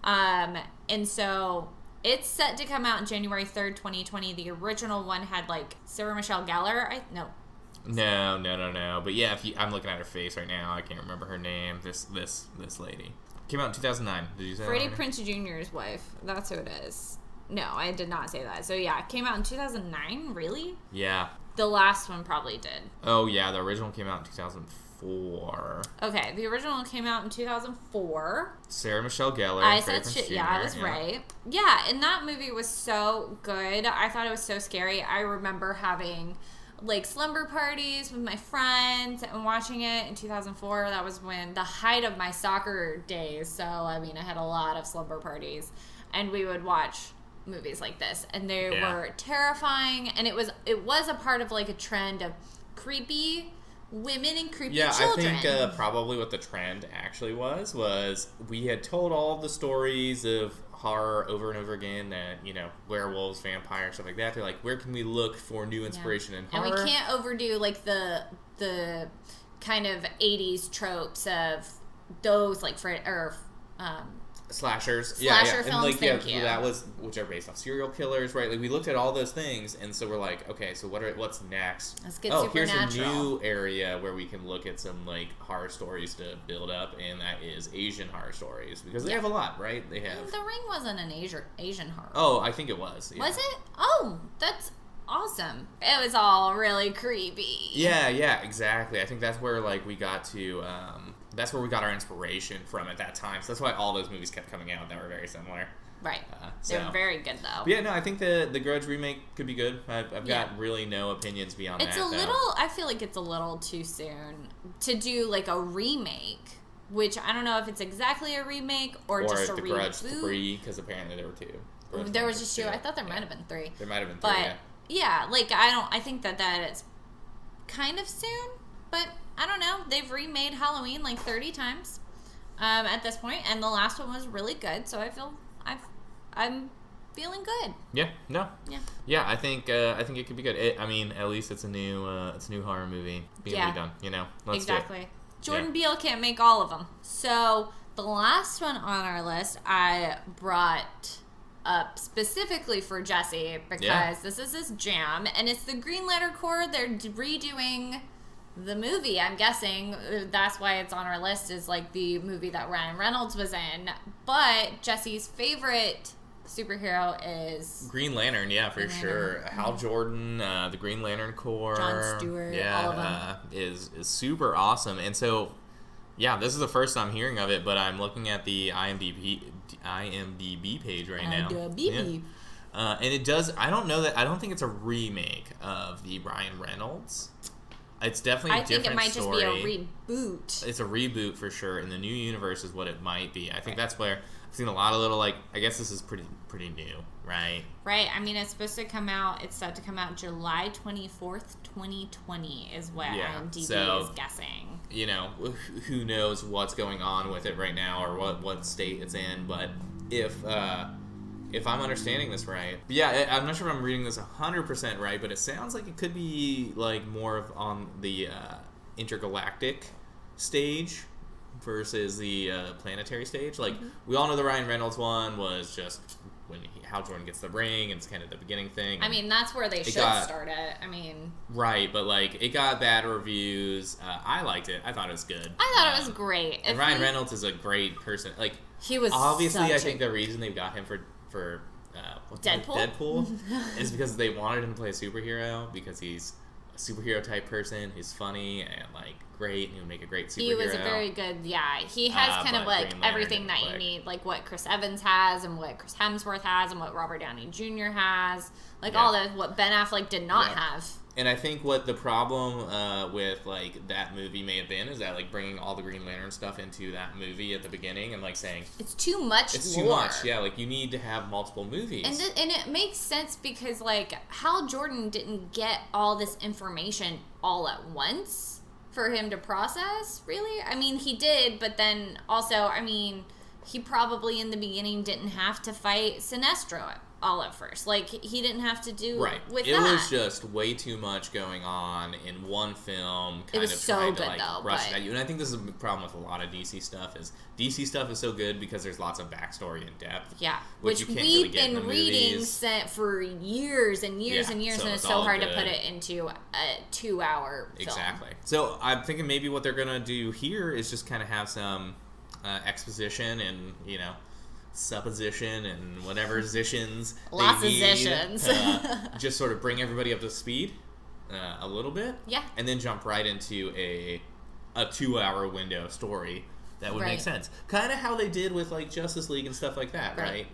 And so it's set to come out on January 3rd, 2020. The original one had like Sarah Michelle Gellar. No. But yeah, I'm looking at her face right now. I can't remember her name. This lady came out in 2009. Did you say Freddie Prinze Jr.'s wife? That's who it is. No, I did not say that. So yeah, it came out in 2009. Really? Yeah. The last one probably did. Oh yeah, the original came out in 2004. Okay, the original came out in 2004. Sarah Michelle Gellar. I said shit. Yeah, I was right. Yeah, and that movie was so good. I thought it was so scary. I remember having like slumber parties with my friends and watching it in 2004. That was when the height of my soccer days. So I had a lot of slumber parties, and we would watch movies like this, and they were terrifying. And it was a part of like a trend of creepy women and creepy children. I think probably what the trend actually was we had told all the stories of horror over and over again, that werewolves, vampires, stuff like that. They're like, where can we look for new inspiration in horror? And we can't overdo like the kind of 80s tropes of those like slashers, films, and like you. That was, which are based off serial killers, right? Like we looked at all those things, and so we're like, okay, so what's next? Let's get here's supernatural. a new area where we can look at some like horror stories to build up, and that is Asian horror stories, because they have a lot, right? They have. The Ring wasn't an Asian horror. Oh, I think it was. Yeah. Was it? Oh, that's awesome. It was all really creepy. Yeah, exactly. I think that's where like we got to. That's where we got our inspiration from at that time. So that's why all those movies kept coming out that were very similar. Right. They were very good, though. But yeah, no, I think the Grudge remake could be good. I've got really no opinions beyond that. I feel like it's a little too soon to do, like, a remake, which I don't know if it's exactly a remake or just a reboot. Or The Grudge 3, because apparently there were 2. There was just 2. I thought there might have been 3. There might have been 3, yeah, like, I think that it's kind of soon, but I don't know. They've remade Halloween like 30 times at this point, and the last one was really good. So I'm feeling good. Yeah. No. Yeah. Yeah. I think it could be good. At least it's a new horror movie being redone. Let's exactly. Do it. Jordan Peele can't make all of them. So the last one on our list, I brought up specifically for Jesse because this is his jam, and it's the Green Lantern Corps. They're redoing the movie. I'm guessing that's why it's on our list, is like the movie that Ryan Reynolds was in. But Jesse's favorite superhero is Green Lantern, for sure. Hal Jordan, the Green Lantern Corps, John Stewart, all of them. Is super awesome. And so, this is the first time hearing of it, but I'm looking at the IMDb page right now. And it does. I don't think it's a remake of the Ryan Reynolds. It's definitely a different story. I think it might just be a reboot. It's a reboot for sure, and the new universe is what it might be. I think that's where I've seen a lot of little, I guess this is pretty new, right? Right. I mean, it's supposed to come out, it's set to come out July 24th, 2020 is what IMDb is guessing. You know, who knows what's going on with it right now or what state it's in, but if I'm understanding this right. I'm not sure if I'm reading this 100% right, but it sounds like it could be more of on the intergalactic stage versus the planetary stage. We all know the Ryan Reynolds one was just when Hal Jordan gets the ring, and it's kind of the beginning thing. I mean, that's where they should start it. I mean... Right, but it got bad reviews. I liked it. I thought it was good. I thought it was great. And Ryan Reynolds is a great person. He was obviously, I think the reason they got him for Deadpool is because they wanted him to play a superhero, because he's a superhero type person. He's funny and great, and he would make a great superhero. He was a very good, he has kind of everything that you need, what Chris Evans has and what Chris Hemsworth has and what Robert Downey Jr. has, all that, what Ben Affleck did not have. And I think what the problem with that movie may have been is that bringing all the Green Lantern stuff into that movie at the beginning and saying it's too much. It's too much. Yeah, you need to have multiple movies. And it makes sense because Hal Jordan didn't get all this information all at once for him to process. Really, I mean, he did, but then also, I mean, he probably in the beginning didn't have to fight Sinestro all at first. He didn't have to do with it that. It was just way too much going on in one film. It was so good, though. Rush it at you. And I think this is a problem with a lot of DC stuff, is DC stuff is so good because there's lots of backstory and depth. Yeah. Which you can't we've really get been reading for years and years and years, and it's so hard to put it into a 2-hour film. Exactly. So I'm thinking maybe what they're going to do here is just kind of have some exposition and, supposition and whatever positions lots they of need, positions just sort of bring everybody up to speed a little bit, and then jump right into a 2-hour window story that would make sense, kind of how they did with Justice League and stuff like that, right?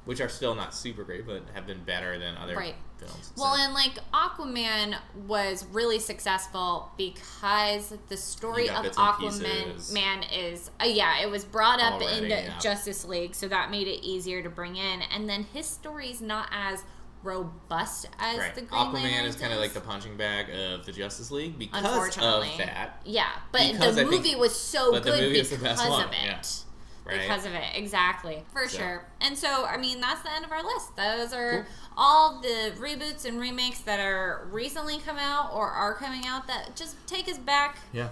Which are still not super great, but have been better than other films. Well, and Aquaman was really successful because the story of Aquaman is it was brought up in Justice League, so that made it easier to bring in. And then his story's not as robust as the Green Lantern. Aquaman is kind of the punching bag of the Justice League because of that. Yeah, but the movie was so good because of it. Yeah. Right. Because of it, exactly. For sure. And so, I mean, that's the end of our list. Those are all the reboots and remakes that are recently come out or are coming out that just take us back. Yeah.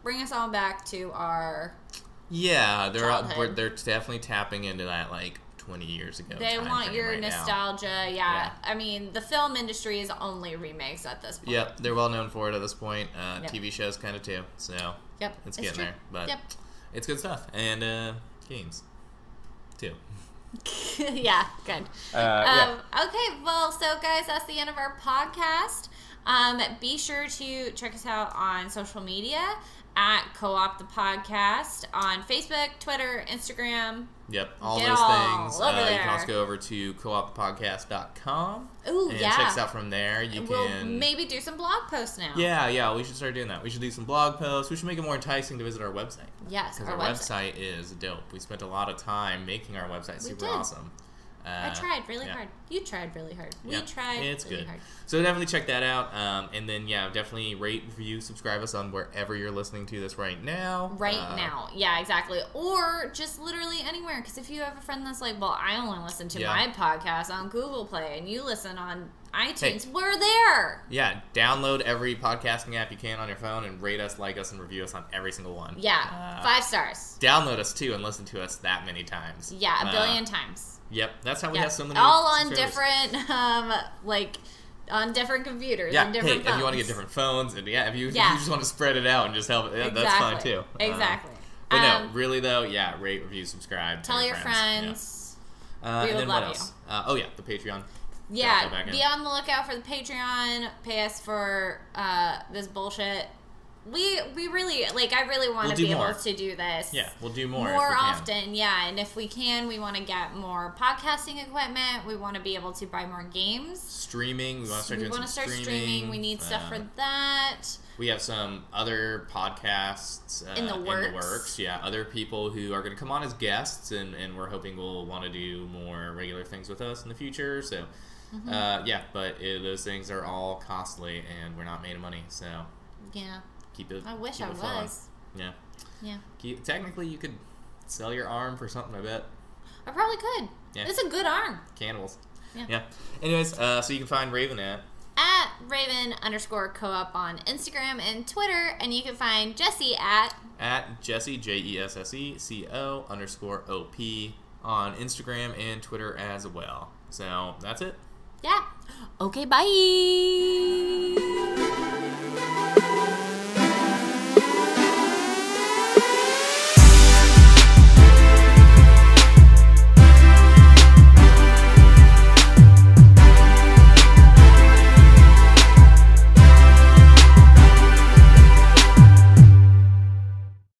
Bring us all back to our they're definitely tapping into that 20 years ago. They want your nostalgia. Yeah. I mean, the film industry is only remakes at this point. Yep. They're well known for it at this point. TV shows kind of too. So it's getting there. But it's good stuff. And games, too. Yeah, good. Okay, well, so guys, that's the end of our podcast. Be sure to check us out on social media at Co-op the Podcast on Facebook, Twitter, Instagram. Yep, all those things. You can also go over to cooppodcast.com. Ooh, and check us out from there. We'll maybe do some blog posts now. Yeah, we should start doing that. We should do some blog posts. We should make it more enticing to visit our website. Yes, because our website is dope. We spent a lot of time making our website super awesome. I tried really hard. You tried really hard. We tried it's really good. hard. So definitely check that out. And then, definitely rate, review, subscribe us on wherever you're listening to this right now. Now. Yeah, exactly. Or just literally anywhere. Because if you have a friend that's well, I only listen to my podcast on Google Play, and you listen on iTunes. We're there. Yeah, download every podcasting app you can on your phone and rate us, like us, and review us on every single one. Yeah, 5 stars. Download us, too, and listen to us that many times. Yeah, a billion times. Yep, that's how we have so many all on different, on different computers. Yeah, and different phones. If you want to get different phones, and if you just want to spread it out and just help, that's fine, too. Exactly. But no, really, though, rate, review, subscribe. Tell your friends. Yeah. We and would then love what else? The Patreon. Yeah, be on the lookout for the Patreon. Pay us for this bullshit. We really, I really want to be able to do this. Yeah, we'll do more often. Yeah, and if we can, we want to get more podcasting equipment. We want to be able to buy more games. Streaming. We want to start streaming. We need stuff for that. We have some other podcasts in the works. Yeah, other people who are going to come on as guests, and we're hoping we'll want to do more regular things with us in the future. So, but those things are all costly, and we're not made of money. So, yeah. I wish I was. Yeah. Yeah. Technically, you could sell your arm for something, I bet. I probably could. Yeah. It's a good arm. Cannibals. Yeah. Anyways, so you can find Raven at Raven_co-op on Instagram and Twitter, and you can find Jesse at Jesse JESSECO_OP on Instagram and Twitter as well. So that's it. Yeah. Okay, bye.